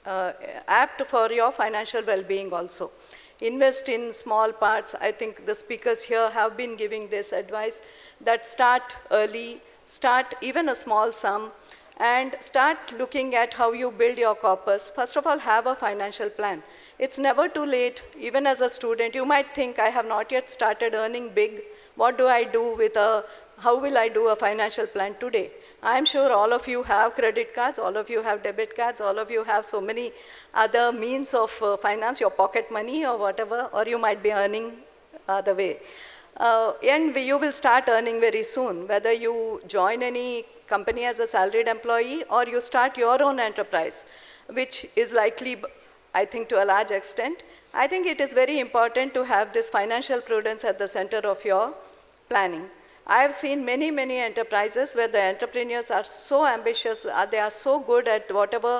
Speaker 13: apt for your financial well-being also. Invest in small parts. I think the speakers here have been giving this advice that start early, start even a small sum, and start looking at how you build your corpus. First of all, have a financial plan. It's never too late. Even as a student, you might think, I have not yet started earning big. What do I do with how will I do a financial plan today? I'm sure all of you have credit cards, all of you have debit cards, all of you have so many other means of finance, your pocket money or whatever, or you might be earning the way. And you will start earning very soon, whether you join any company as a salaried employee or you start your own enterprise, which is likely, I think to a large extent. I think it is very important to have this financial prudence at the center of your planning. I have seen many, many enterprises where the entrepreneurs are so ambitious, they are so good at whatever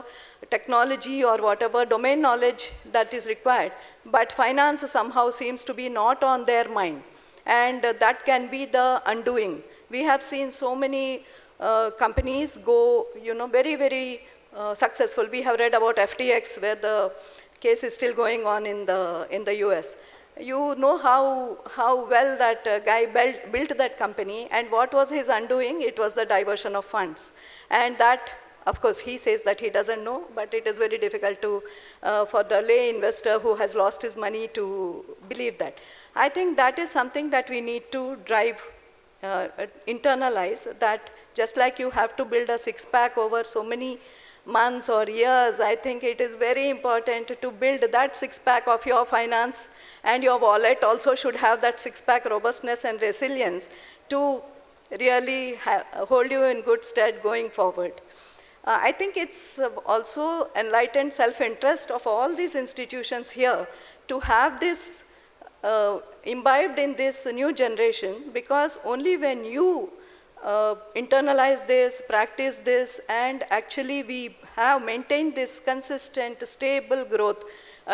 Speaker 13: technology or whatever domain knowledge that is required, but finance somehow seems to be not on their mind. And that can be the undoing. We have seen so many companies go, very, very successful. We have read about FTX, where the case is still going on in the US. You know how well that guy built that company, and what was his undoing? It was the diversion of funds. And that, of course, he says that he doesn't know, but it is very difficult for the lay investor who has lost his money to believe that. I think that is something that we need to drive, internalize, that just like you have to build a six-pack over so many months or years, I think it is very important to build that six-pack of your finance, and your wallet also should have that six-pack robustness and resilience to really hold you in good stead going forward. I think it's also enlightened self-interest of all these institutions here to have this imbibed in this new generation, because only when you internalize this, practice this, and actually we have maintained this consistent, stable growth.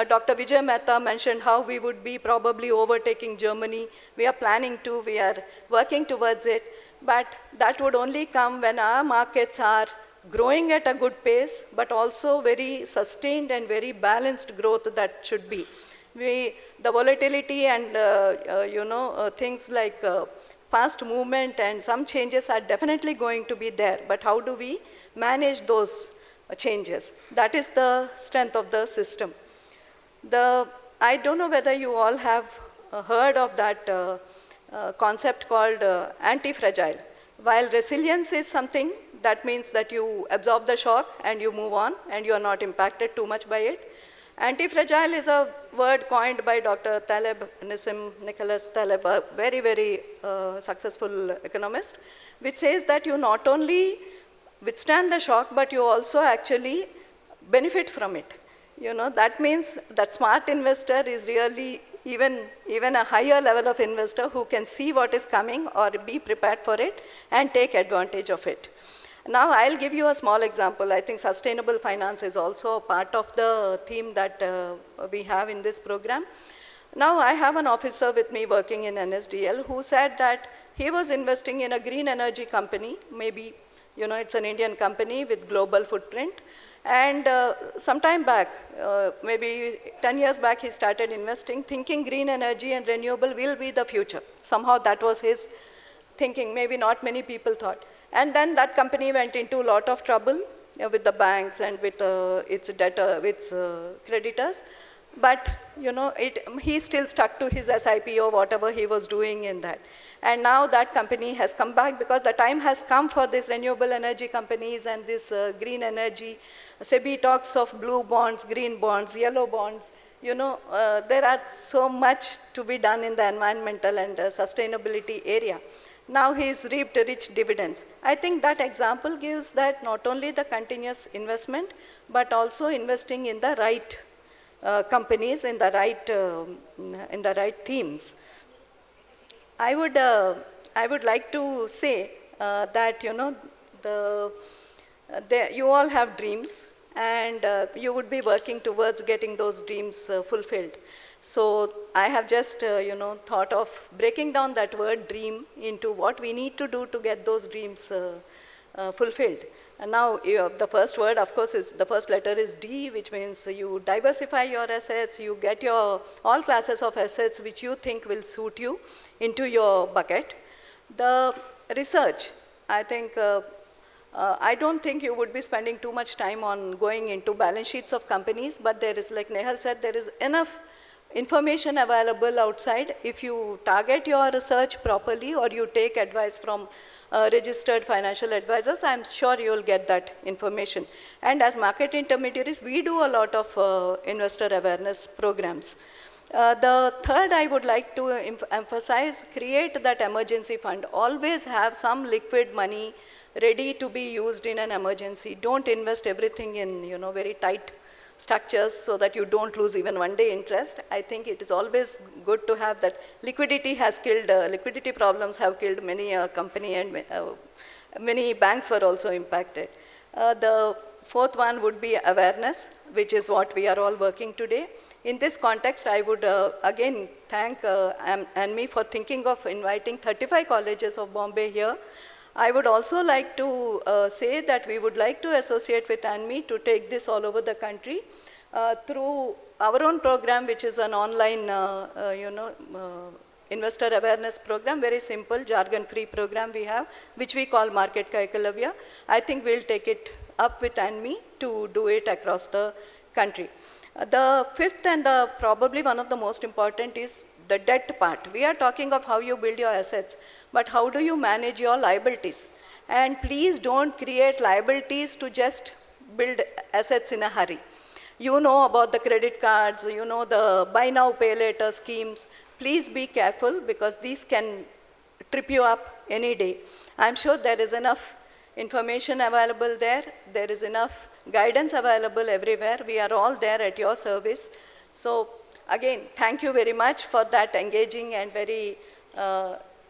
Speaker 13: Dr. Vijay Mehta mentioned how we would be probably overtaking Germany. We are planning to, we are working towards it, but that would only come when our markets are growing at a good pace, but also very sustained and very balanced growth that should be. The volatility and things like fast movement and some changes are definitely going to be there, but how do we manage those changes? That is the strength of the system. I don't know whether you all have heard of that concept called anti-fragile. While resilience is something that means that you absorb the shock and you move on and you are not impacted too much by it. Anti-fragile is a word coined by Dr. Taleb, Nicholas Taleb, a very, very successful economist, which says that you not only withstand the shock, but you also actually benefit from it. That means that smart investor is really even a higher level of investor who can see what is coming or be prepared for it and take advantage of it. Now, I'll give you a small example. I think sustainable finance is also a part of the theme that we have in this program. Now, I have an officer with me working in NSDL who said that he was investing in a green energy company. Maybe, it's an Indian company with global footprint. And some time back, maybe 10 years back, he started investing, thinking green energy and renewable will be the future. Somehow that was his thinking. Maybe not many people thought. And then that company went into a lot of trouble with the banks and with its creditors. But, he still stuck to his SIP or whatever he was doing in that. And now that company has come back because the time has come for these renewable energy companies and this green energy. SEBI talks of blue bonds, green bonds, yellow bonds. There are so much to be done in the environmental and sustainability area. Now he's reaped rich dividends. I think that example gives that not only the continuous investment, but also investing in the right companies, in the right themes. I would like to say that you all have dreams, and you would be working towards getting those dreams fulfilled. So I have just thought of breaking down that word dream into what we need to do to get those dreams fulfilled. And now the first word, of course, the first letter is D, which means you diversify your assets, you get all classes of assets which you think will suit you into your bucket. The research, I think, I don't think you would be spending too much time on going into balance sheets of companies, but there is, like Nehal said, there is enough information available outside. If you target your research properly or you take advice from registered financial advisors, I'm sure you'll get that information. And as market intermediaries, we do a lot of investor awareness programs. The third I would like to emphasize, create that emergency fund. Always have some liquid money ready to be used in an emergency. Don't invest everything in very tight structures so that you don't lose even one day interest. I think it is always good to have that. Liquidity has killed, liquidity problems have killed many company, and many banks were also impacted. The fourth one would be awareness, which is what we are all working today. In this context, I would again thank ANMI for thinking of inviting 35 colleges of Bombay here. I would also like to say that we would like to associate with ANMI to take this all over the country through our own program, which is an online, investor awareness program, very simple, jargon-free program we have, which we call Market Ka Ekalavya. I think we'll take it up with ANMI to do it across the country. The fifth and probably one of the most important is the debt part. We are talking of how you build your assets, but how do you manage your liabilities? And please don't create liabilities to just build assets in a hurry. You know about the credit cards, you know the buy now, pay later schemes. Please be careful because these can trip you up any day. I'm sure there is enough information available there. There is enough guidance available everywhere. We are all there at your service. So again, thank you very much for that engaging and very,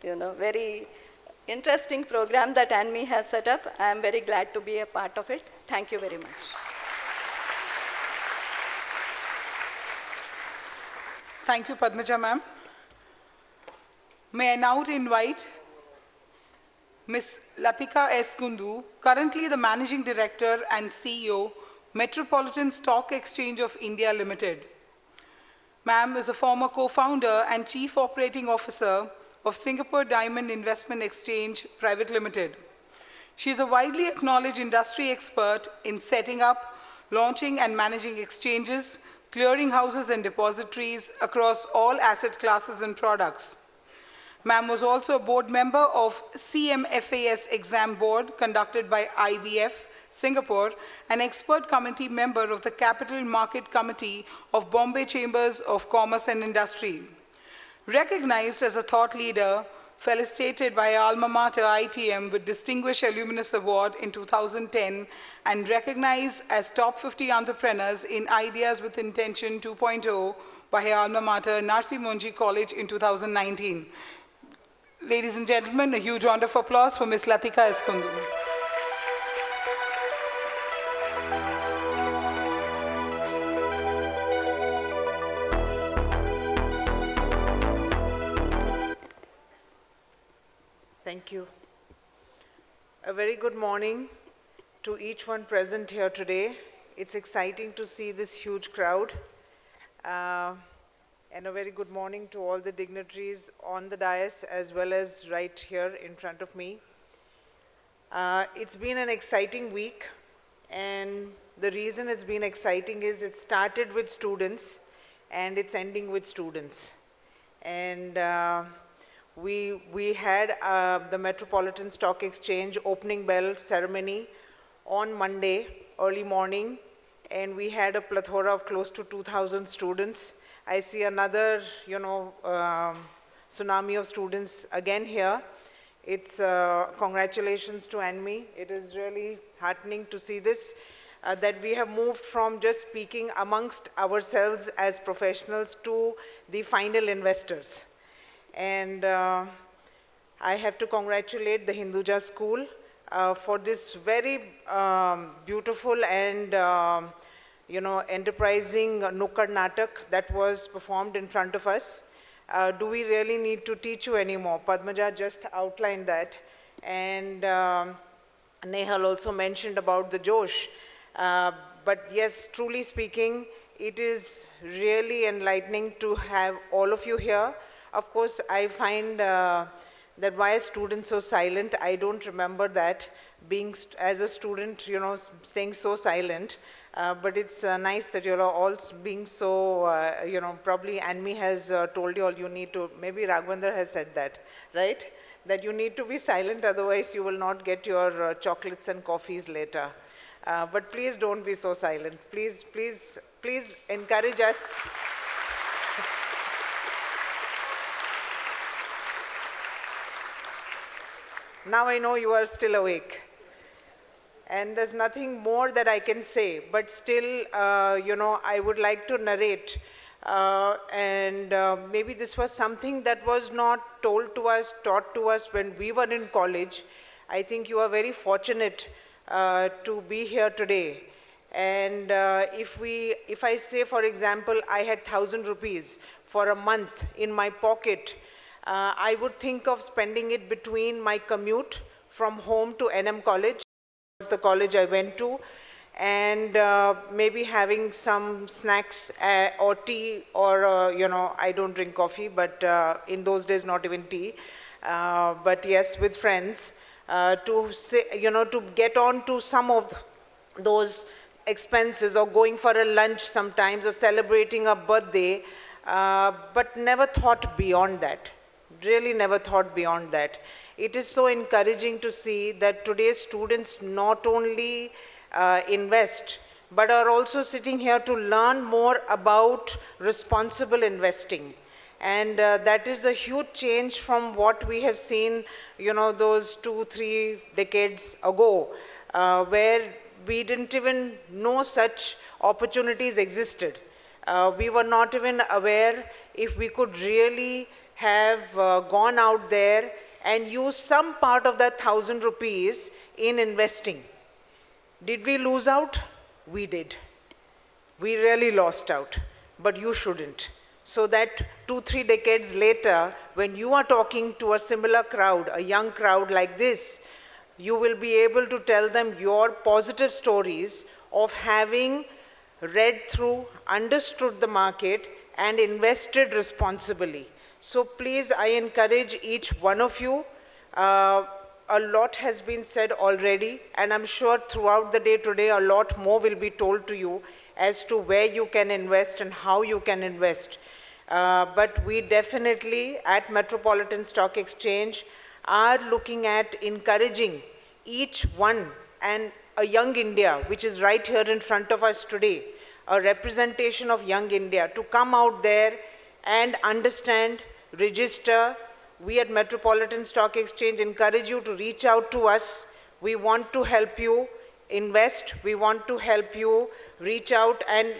Speaker 13: very interesting program that ANMI has set up. I am very glad to be a part of it. Thank you very much.
Speaker 2: Thank you, Padmaja ma'am. May I now invite Ms. Latika S. Kundu, currently the Managing Director and CEO, Metropolitan Stock Exchange of India Limited. Ma'am is a former co-founder and Chief Operating Officer of Singapore Diamond Investment Exchange Private Limited. She is a widely acknowledged industry expert in setting up, launching and managing exchanges, clearing houses and depositories across all asset classes and products. Ma'am was also a board member of CMFAS exam board conducted by IBF, Singapore, an expert committee member of the Capital Market Committee of Bombay Chambers of Commerce and Industry. Recognized as a thought leader, felicitated by Alma Mater ITM with Distinguished Alumnus Award in 2010, and recognized as top 50 entrepreneurs in Ideas with Intention 2.0 by her Alma Mater, Narsi Monji College in 2019. Ladies and gentlemen, a huge round of applause for Ms. Latika S. Kundu.
Speaker 14: Thank you. A very good morning to each one present here today. It's exciting to see this huge crowd. And a very good morning to all the dignitaries on the dais as well as right here in front of me. It's been an exciting week, and the reason it's been exciting is it started with students and it's ending with students. And we had the Metropolitan Stock Exchange opening bell ceremony on Monday, early morning, and we had a plethora of close to 2,000 students. I see another, tsunami of students again here. It's congratulations to ANMI. It is really heartening to see this, that we have moved from just speaking amongst ourselves as professionals to the final investors. And I have to congratulate the Hinduja School for this very beautiful and enterprising Nukkad Natak that was performed in front of us. Do we really need to teach you anymore? Padmaja just outlined that. And Nehal also mentioned about the Josh. But yes, truly speaking, it is really enlightening to have all of you here. Of course, I find that why are students so silent? I don't remember that being, as a student, staying so silent. But it's nice that you're all being so, probably ANMI has told you all you need to, maybe Raghvendra has said that, right? That you need to be silent, otherwise you will not get your chocolates and coffees later. But please don't be so silent. Please, please, please encourage us. Now I know you are still awake. And there's nothing more that I can say, but still, I would like to narrate. Maybe this was something that was not told to us, taught to us when we were in college. I think you are very fortunate to be here today. And if I say, for example, I had 1,000 rupees for a month in my pocket, I would think of spending it between my commute from home to NM College, the college I went to, and maybe having some snacks or tea, or, I don't drink coffee, but in those days, not even tea, but yes, with friends, to get on to some of those expenses, or going for a lunch sometimes, or celebrating a birthday, but never thought beyond that. Really never thought beyond that. It is so encouraging to see that today's students not only invest, but are also sitting here to learn more about responsible investing. And that is a huge change from what we have seen, those 2-3 decades ago, where we didn't even know such opportunities existed. We were not even aware if we could really have gone out there and used some part of that 1,000 rupees in investing. Did we lose out? We did. We really lost out, but you shouldn't. So that 2-3 decades later, when you are talking to a similar crowd, a young crowd like this, you will be able to tell them your positive stories of having read through, understood the market, and invested responsibly. So please, I encourage each one of you. A lot has been said already, and I'm sure throughout the day today, a lot more will be told to you as to where you can invest and how you can invest. But we definitely, at Metropolitan Stock Exchange, are looking at encouraging each one, and a young India, which is right here in front of us today, a representation of young India, to come out there and understand, register. We at Metropolitan Stock Exchange encourage you to reach out to us. We want to help you invest. We want to help you reach out, and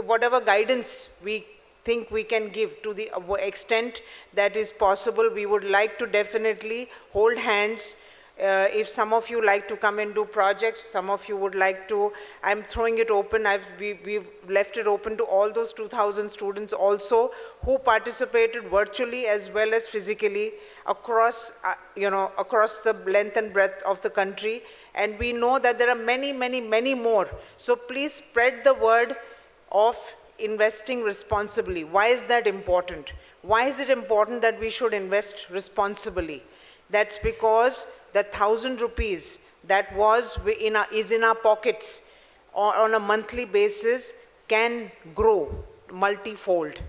Speaker 14: whatever guidance we think we can give to the extent that is possible, we would like to definitely hold hands. If some of you like to come and do projects, some of you would like to, I'm throwing it open. We've left it open to all those 2,000 students also who participated virtually as well as physically across, across the length and breadth of the country. And we know that there are many, many, many more. So please spread the word of investing responsibly. Why is that important? Why is it important that we should invest responsibly? That's because the 1,000 rupees that is in our pockets on a monthly basis can grow multifold.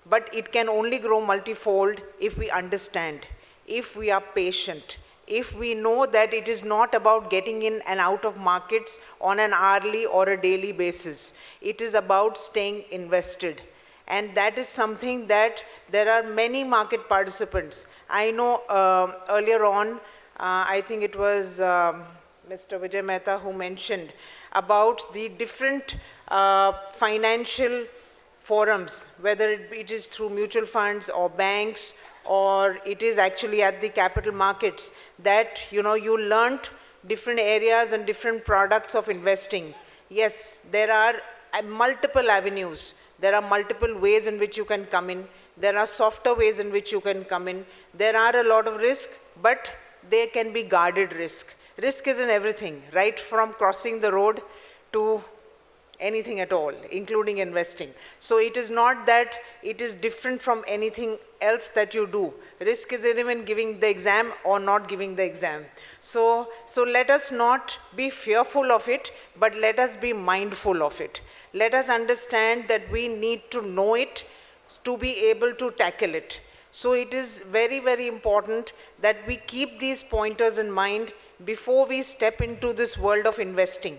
Speaker 14: But it can only grow multifold if we understand, if we are patient, if we know that it is not about getting in and out of markets on an hourly or a daily basis. It is about staying invested. And that is something that there are many market participants. I know earlier on, I think it was Mr. Vijay Mehta who mentioned about the different financial forums, whether it is through mutual funds or banks, or it is actually at the capital markets, that you learnt different areas and different products of investing. Yes, there are multiple avenues. There are multiple ways in which you can come in. There are softer ways in which you can come in. There are a lot of risk, but they can be guarded risk. Risk is in everything, right from crossing the road to anything at all, including investing. So it is not that it is different from anything else that you do. Risk is in even giving the exam or not giving the exam. So let us not be fearful of it, but let us be mindful of it. Let us understand that we need to know it to be able to tackle it. So it is very, very important that we keep these pointers in mind before we step into this world of investing.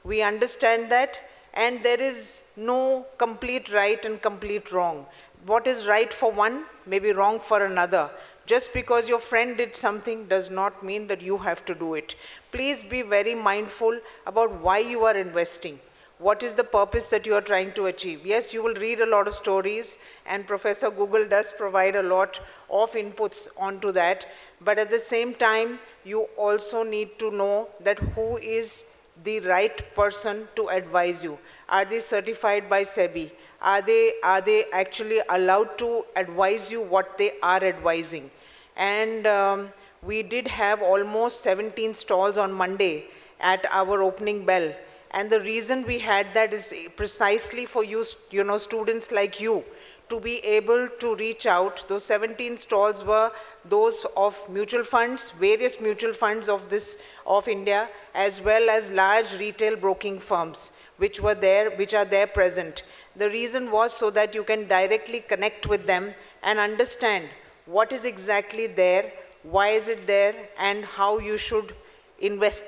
Speaker 14: We understand that, and there is no complete right and complete wrong. What is right for one may be wrong for another. Just because your friend did something does not mean that you have to do it. Please be very mindful about why you are investing. What is the purpose that you are trying to achieve? Yes, you will read a lot of stories, and Professor Google does provide a lot of inputs onto that, but at the same time, you also need to know that who is the right person to advise you. Are they certified by SEBI? Are they actually allowed to advise you what they are advising? And we did have almost 17 stalls on Monday at our opening bell. And the reason we had that is precisely for you, students like you, to be able to reach out. Those 17 stalls were those of mutual funds, various mutual funds of India, as well as large retail broking firms, which are there present. The reason was so that you can directly connect with them and understand what is exactly there, why is it there, and how you should invest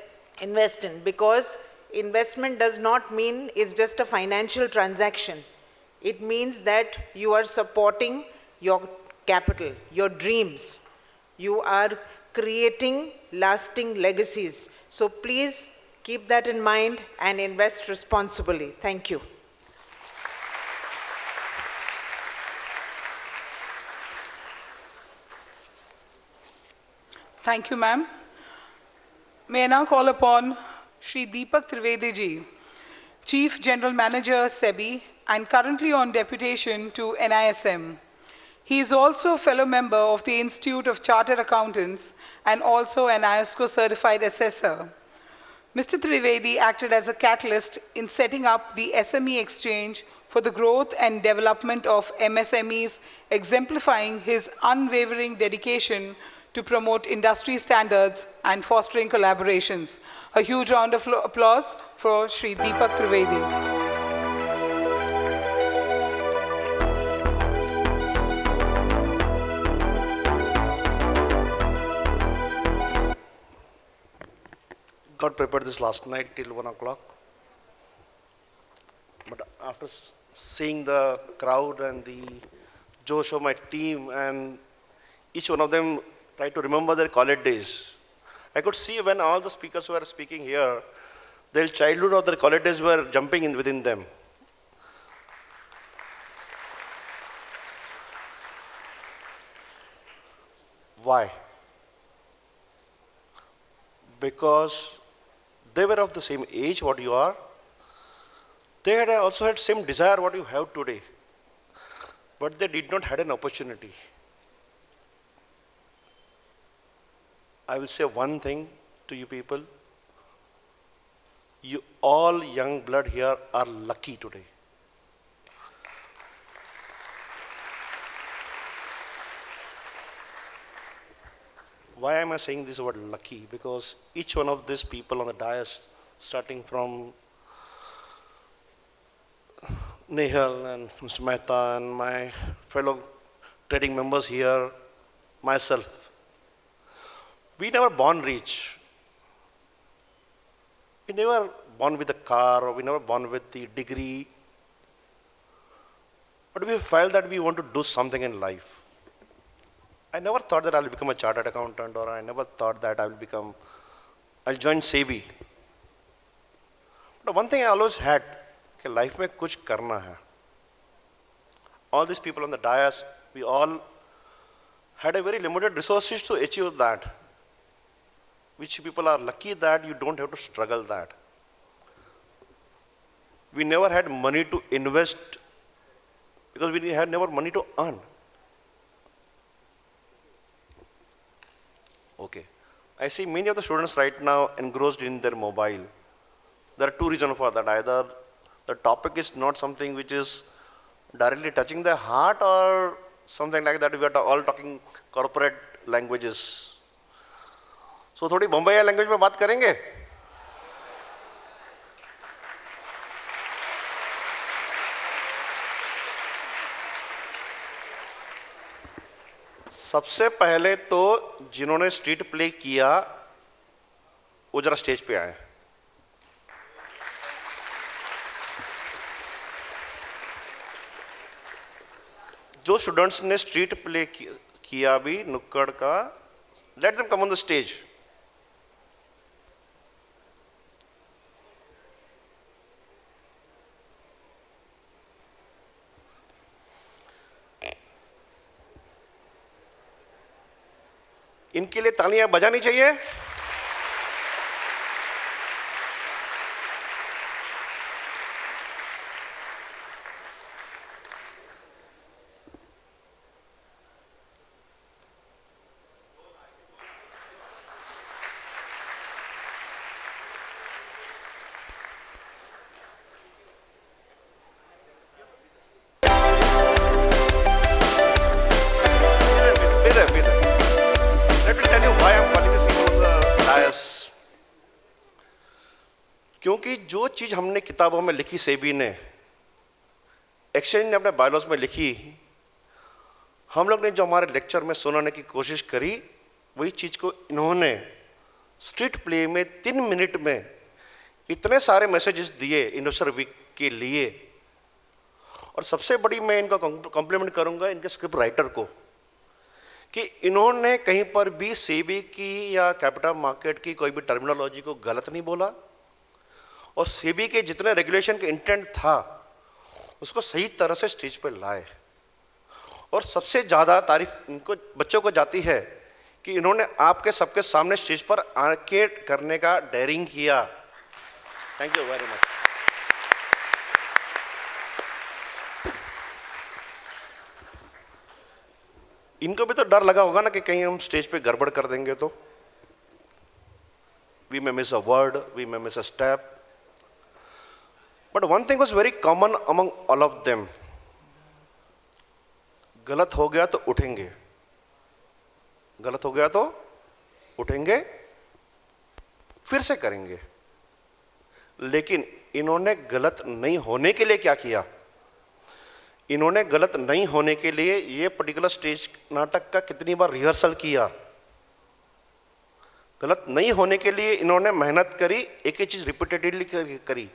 Speaker 14: in. Because investment does not mean it's just a financial transaction. It means that you are supporting your capital, your dreams. You are creating lasting legacies. So please keep that in mind and invest responsibly. Thank you.
Speaker 2: Thank you, ma'am. May I now call upon Shri Deepak Trivedi ji, Chief General Manager, SEBI, and currently on deputation to NISM. He is also a fellow member of the Institute of Chartered Accountants and also an ISCO certified assessor. Mr. Trivedi acted as a catalyst in setting up the SME exchange for the growth and development of MSMEs, exemplifying his unwavering dedication to promote industry standards and fostering collaborations. A huge round of applause for Shri Deepak Trivedi.
Speaker 15: Got prepared this last night till 1 o'clock. But after seeing the crowd and the josh of my team, and each one of them tried to remember their college days, I could see when all the speakers were speaking here, their childhood or their college days were jumping in within them. Why? Because they were of the same age what you are. They had also had same desire what you have today. But they did not had an opportunity. I will say one thing to you people. You all young blood here are lucky today. Why am I saying this word lucky? Because each one of these people on the dais, starting from Nehal and Mr. Mehta and my fellow trading members here, myself, we never born rich. We never born with a car, or we never born with the degree. But we felt that we want to do something in life. I never thought that I'll become a chartered accountant, or I never thought that I'll join SEBI. But one thing I always had, that life mein kuch karna hai. All these people on the dais, we all had a very limited resources to achieve that. Which people are lucky that you don't have to struggle that. We never had money to invest because we had never money to earn. Okay. I see many of the students right now engrossed in their mobile. There are two reasons for that. Either the topic is not something which is directly touching their heart, or something like that. We are all talking corporate languages. So थोड़ी Bombay language में बात करेंगे? सबसे पहले तो जिन्होंने street play किया वो जरा स्टेज पे आए. जो स्टूडेंट्स ने स्ट्रीट प्ले किया भी नुक्कड़ का, let them come on the stage. इनके लिए तालियां बजानी चाहिए। क्योंकि जो चीज हमने किताबों में लिखी, सेबी ने, एक्सचेंज ने अपने बायलॉज में लिखी, हम लोग ने जो हमारे लेक्चर में सुनाने की कोशिश करी, वही चीज को इन्होंने स्ट्रीट प्ले में 3 मिनट में इतने सारे मैसेजेस दिए इन्वेस्टर वीक के लिए। और सबसे बड़ी मैं इनका कॉम्प्लीमेंट करूंगा इनके स्क्रिप्ट राइटर को, कि इन्होंने कहीं पर भी सेबी की या कैपिटल मार्केट की कोई भी टर्मिनोलॉजी को गलत नहीं बोला, और सेबी के जितने रेगुलेशन के इंटेंट था उसको सही तरह से स्टेज पर लाए। और सबसे ज़्यादा तारीफ इनको बच्चों को जाती है कि इन्होंने आपके सबके सामने स्टेज पर आके करने का डेयरिंग किया। Thank you very much. इनको भी तो डर लगा होगा ना कि कहीं हम स्टेज पे गड़बड़ कर देंगे तो, we may miss a word, we may miss a step. But one thing was very common among all of them, गलत हो गया तो उठेंगे, गलत हो गया तो उठेंगे, फिर से करेंगे। लेकिन इन्होंने गलत नहीं होने के लिए क्या किया? इन्होंने गलत नहीं होने के लिए ये पर्टिकुलर स्टेज नाटक का कितनी बार रिहर्सल किया। गलत नहीं होने के लिए इन्होंने मेहनत करी, एक ही चीज रिपीटेडली करी,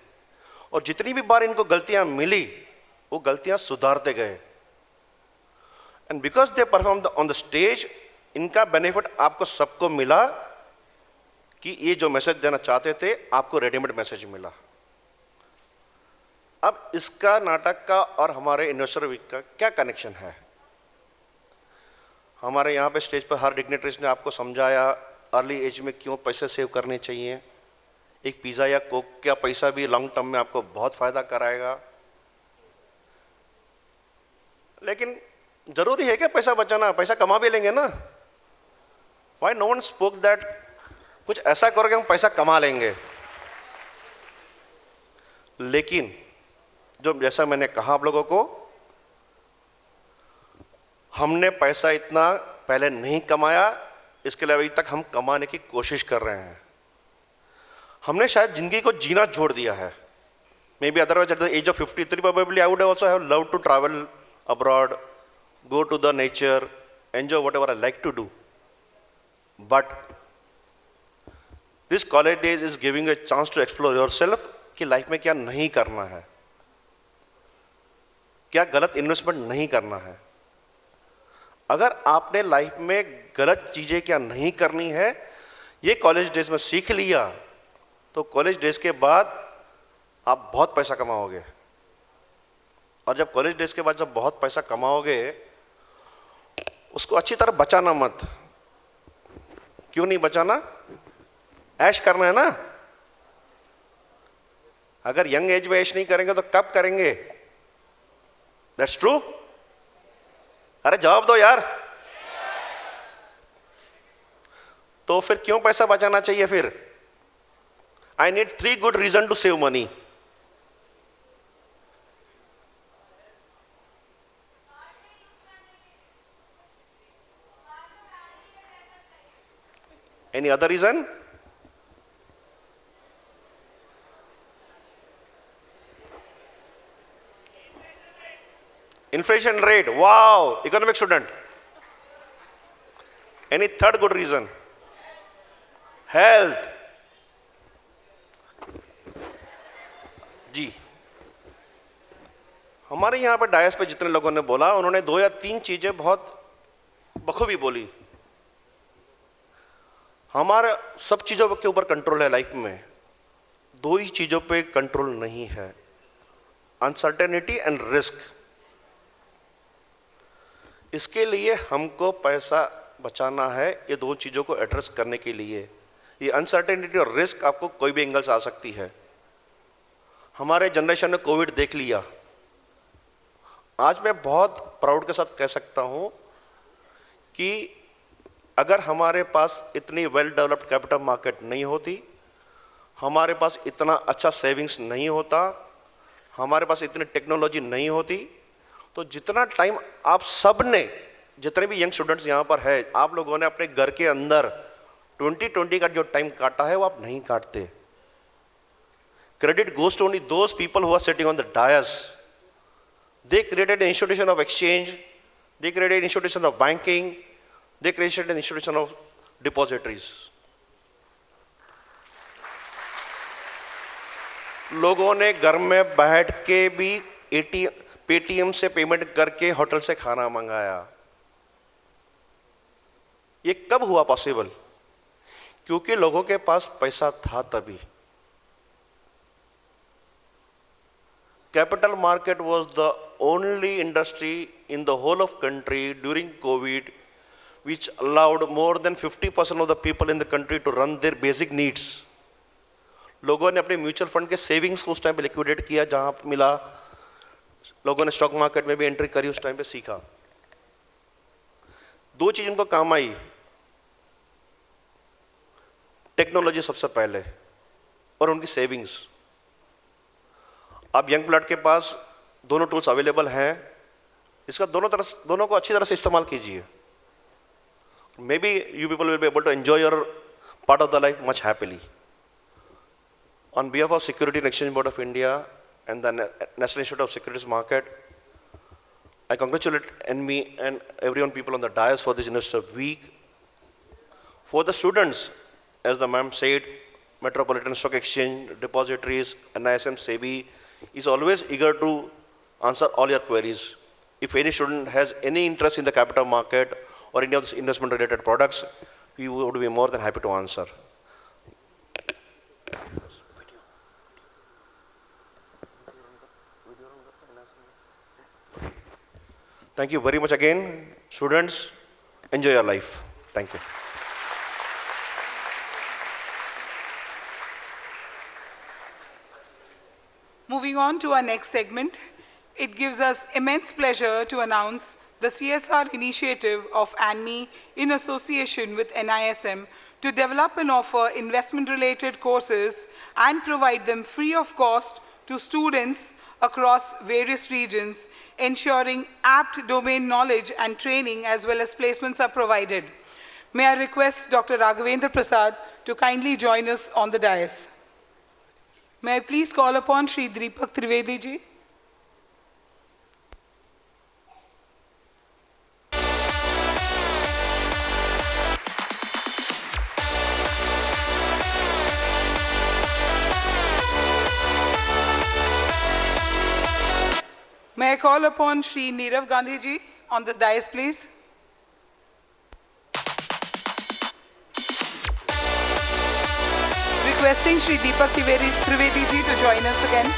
Speaker 15: और जितनी भी बार इनको गलतियां मिली वो गलतियां सुधारते गए। And because they perform on the stage, इनका बेनिफिट आपको सबको मिला कि ये जो मैसेज देना चाहते थे आपको रेडीमेड मैसेज मिला। अब इसका नाटक का और हमारे इन्वेस्टर वीक का क्या कनेक्शन है? हमारे यहाँ पे स्टेज पर हर डिग्नेटरीज ने आपको समझाया अर्ली एज में क्यों पैसे सेव करने चाहिए। एक पिज़्ज़ा या कोक का पैसा भी लॉन्ग टर्म में आपको बहुत फायदा कराएगा। लेकिन जरूरी है क्या पैसा बचाना? पैसा कमा भी लेंगे ना। Why no one spoke that कुछ ऐसा करोगे हम पैसा कमा लेंगे। लेकिन जो जैसा मैंने कहा आप लोगों को, हमने पैसा इतना पहले नहीं कमाया, इसके लिए अभी तक हम कमाने की कोशिश कर रहे हैं। हमने शायद जिंदगी को जीना छोड़ दिया है। Maybe otherwise at the age of 53 probably I would also have loved to travel abroad, go to the nature, enjoy whatever I like to do. But this college days is giving a chance to explore yourself कि life में क्या नहीं करना है, क्या गलत investment नहीं करना है। अगर आपने लाइफ में गलत चीजें क्या नहीं करनी है ये कॉलेज डेज में सीख लिया, तो कॉलेज डेज के बाद आप बहुत पैसा कमाओगे। और जब कॉलेज डेज के बाद जब बहुत पैसा कमाओगे, उसको अच्छी तरह बचाना मत। क्यों नहीं बचाना? ऐश करना है ना। अगर यंग एज में ऐश नहीं करेंगे तो कब करेंगे? That's true. अरे जवाब दो यार। तो फिर क्यों पैसा बचाना चाहिए? फिर I need 3 good reasons to save money. Any other reason? Inflation rate. Wow, economic student. Any third good reason? Health. जी, हमारे यहाँ पे डायस पे जितने लोगों ने बोला, उन्होंने 2 या 3 चीजें बहुत बखूबी बोली। हमारे सब चीज़ों के ऊपर कंट्रोल है लाइफ में, दो ही चीज़ों पे कंट्रोल नहीं है, अनसर्टेनिटी एंड रिस्क। इसके लिए हमको पैसा बचाना है, ये दो चीज़ों को एड्रेस करने के लिए। ये अनसर्टेनिटी और रिस्क आपको कोई भी एंगल से आ सकती है। हमारे जनरेशन ने कोविड देख लिया। आज मैं बहुत प्राउड के साथ कह सकता हूँ कि अगर हमारे पास इतनी वेल डेवलप्ड कैपिटल मार्केट नहीं होती, हमारे पास इतना अच्छा सेविंग्स नहीं होता, हमारे पास इतनी टेक्नोलॉजी नहीं होती, तो जितना टाइम आप सब ने, जितने भी यंग स्टूडेंट्स यहाँ पर है, आप लोगों ने अपने घर के अंदर 2020 का जो टाइम काटा है वो आप नहीं काटते। Credit goes to only those people who are sitting on the dais. They created an institution of exchange, they created an institution of banking, they created an institution of depositories. लोगों ने घर में बैठ के भी पेटीएम से payment करके hotel से खाना मंगाया। ये कब हुआ पॉसिबल? क्योंकि लोगों के पास पैसा था तभी। Capital market was the only industry in the whole of country during COVID which allowed more than 50% of the people in the country to run their basic needs. लोगों ने अपने म्यूचुअल फंड के सेविंग्स को उस time पे liquidate किया, जहां मिला लोगों ने स्टॉक मार्केट में भी एंट्री करी, उस टाइम पे सीखा। दो चीज उनको काम आई, टेक्नोलॉजी सबसे पहले और उनकी सेविंग्स। अब यंग ब्लड के पास दोनों टूल्स अवेलेबल हैं, इसका दोनों को अच्छी तरह से इस्तेमाल कीजिए। Maybe you people will be able to enjoy your part of the life much happily. On behalf of Security and Exchange Board of India and the National Institute of Securities Market, I congratulate ANMI and everyone people on the dais for this Investor Week. For the students, as the ma'am said, Metropolitan Stock Exchange, depositories, NISM, SEBI is always eager to answer all your queries. If any student has any interest in the capital market or any of these investment related products, we would be more than happy to answer. Thank you very much again. Students, enjoy your life. Thank you.
Speaker 2: Moving on to our next segment, it gives us immense pleasure to announce the CSR initiative of ANMI in association with NISM to develop and offer investment-related courses and provide them free of cost to students across various regions, ensuring apt domain knowledge and training as well as placements are provided. May I request Dr. Raghavendra Prasad to kindly join us on the dais. May I please call upon Shri Deepak Trivedi ji. May I call upon Shri Neerav Gandhi ji on the dais, please? Requesting Shri Deepak Trivedi ji to join us again.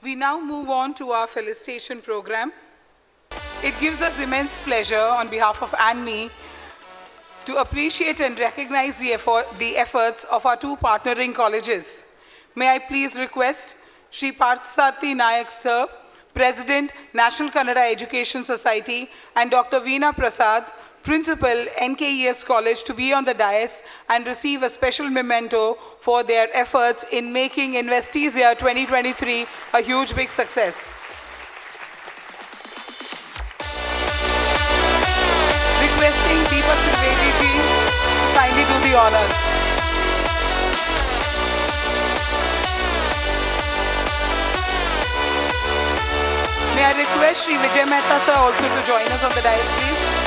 Speaker 2: We now move on to our felicitation program. It gives us immense pleasure on behalf of ANMI to appreciate and recognize the efforts of our two partnering colleges. May I please request Shri Parthasarthi Nayak Sir, President, National Kannada Education Society, and Dr. Veena Prasad, Principal, NKES College, to be on the dais and receive a special memento for their efforts in making INVESTISIYA 2023 a huge big success. Requesting Deepak Trivedi ji to kindly do the honors. I request Shri Vijay Mehta sir also to join us on the dais, please?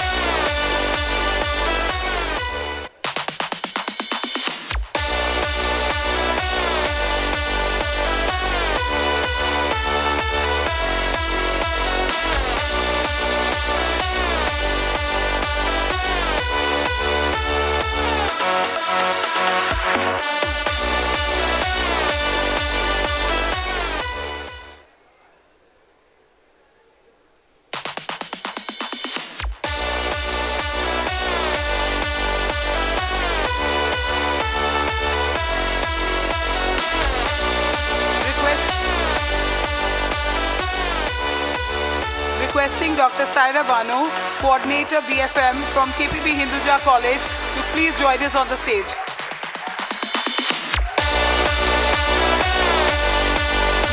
Speaker 2: Requesting Dr. Saira Banu, Coordinator BFM from KPB Hinduja College, to please join us on the stage.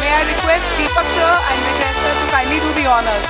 Speaker 2: May I request Deepak sir and Vijay sir to kindly do the honors.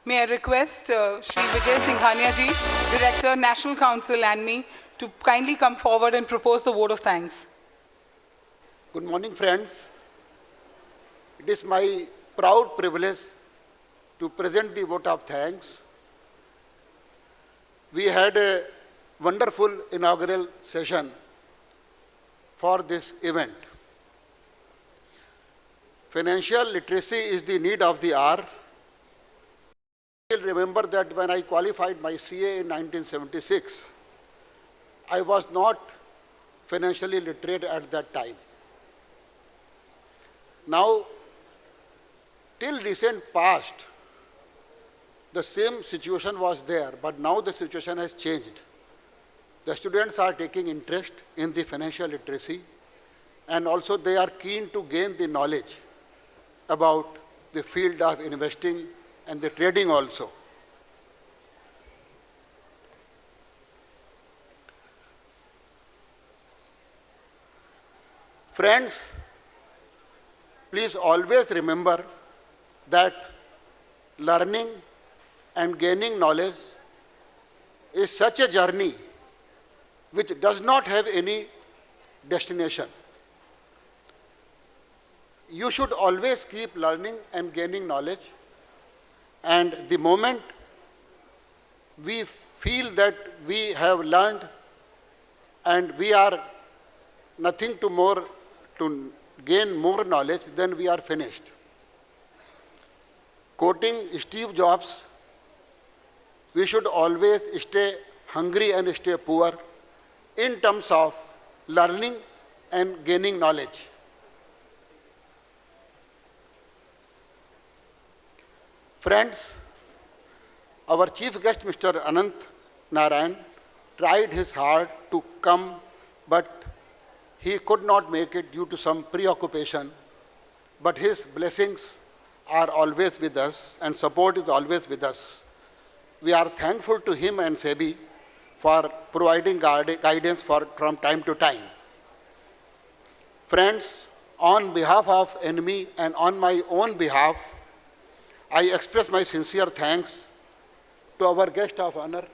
Speaker 2: May I request Shri Vijay Singhania ji, Director, National Council, ANMI, to kindly come forward and propose the vote of thanks.
Speaker 16: Good morning, friends. It is my proud privilege to present the vote of thanks. We had a wonderful inaugural session for this event. Financial literacy is the need of the hour. I still remember that when I qualified my CA in 1976, I was not financially literate at that time. Now, till recent past, the same situation was there, but now the situation has changed. The students are taking interest in the financial literacy, and also they are keen to gain the knowledge about the field of investing and the trading also. Friends, please always remember that learning and gaining knowledge is such a journey which does not have any destination. You should always keep learning and gaining knowledge, and the moment we feel that we have learned and we are nothing to gain more knowledge, then we are finished. Quoting Steve Jobs, we should always stay hungry and stay poor in terms of learning and gaining knowledge. Friends, our chief guest, Mr. Anant Narayan, tried his hard to come, but he could not make it due to some preoccupation. But his blessings are always with us and support is always with us. We are thankful to him and SEBI for providing guidance from time to time. Friends, on behalf of ANMI and on my own behalf, I express my sincere thanks to our guest of honor,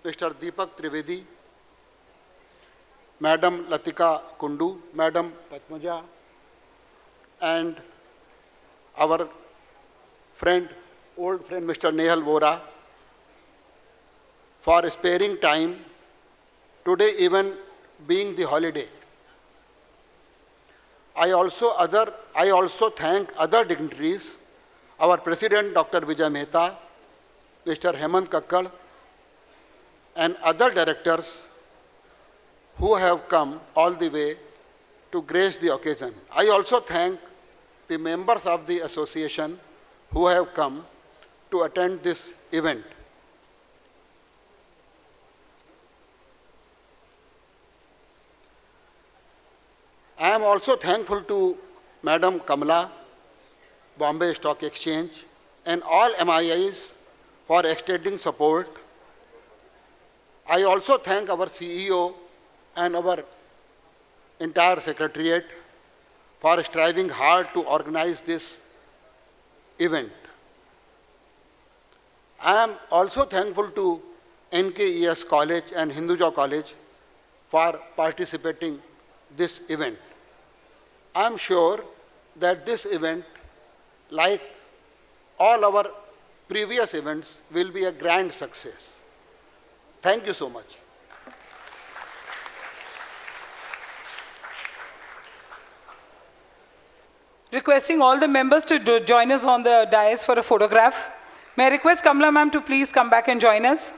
Speaker 16: Mr. Deepak Trivedi, Madam Latika Kundu, Madam Patmaja, and our friend, old friend, Mr. Nehal Vora, for sparing time today, even being the holiday. I also thank other dignitaries, our President, Dr. Vijay Mehta, Mr. Hemant Kakkal, and other directors who have come all the way to grace the occasion. I also thank the members of the association who have come to attend this event. am also thankful to Madam Kamala, Bombay Stock Exchange, and all MIIs for extending support. I also thank our CEO and our entire secretariat for striving hard to organize this event. I am also thankful to NKES College and Hinduja College for participating this event. I am sure that this event, like all our previous events, will be a grand success. Thank you so much.
Speaker 2: Requesting all the members to join us on the dais for a photograph. May I request Kamala ma'am to please come back and join us?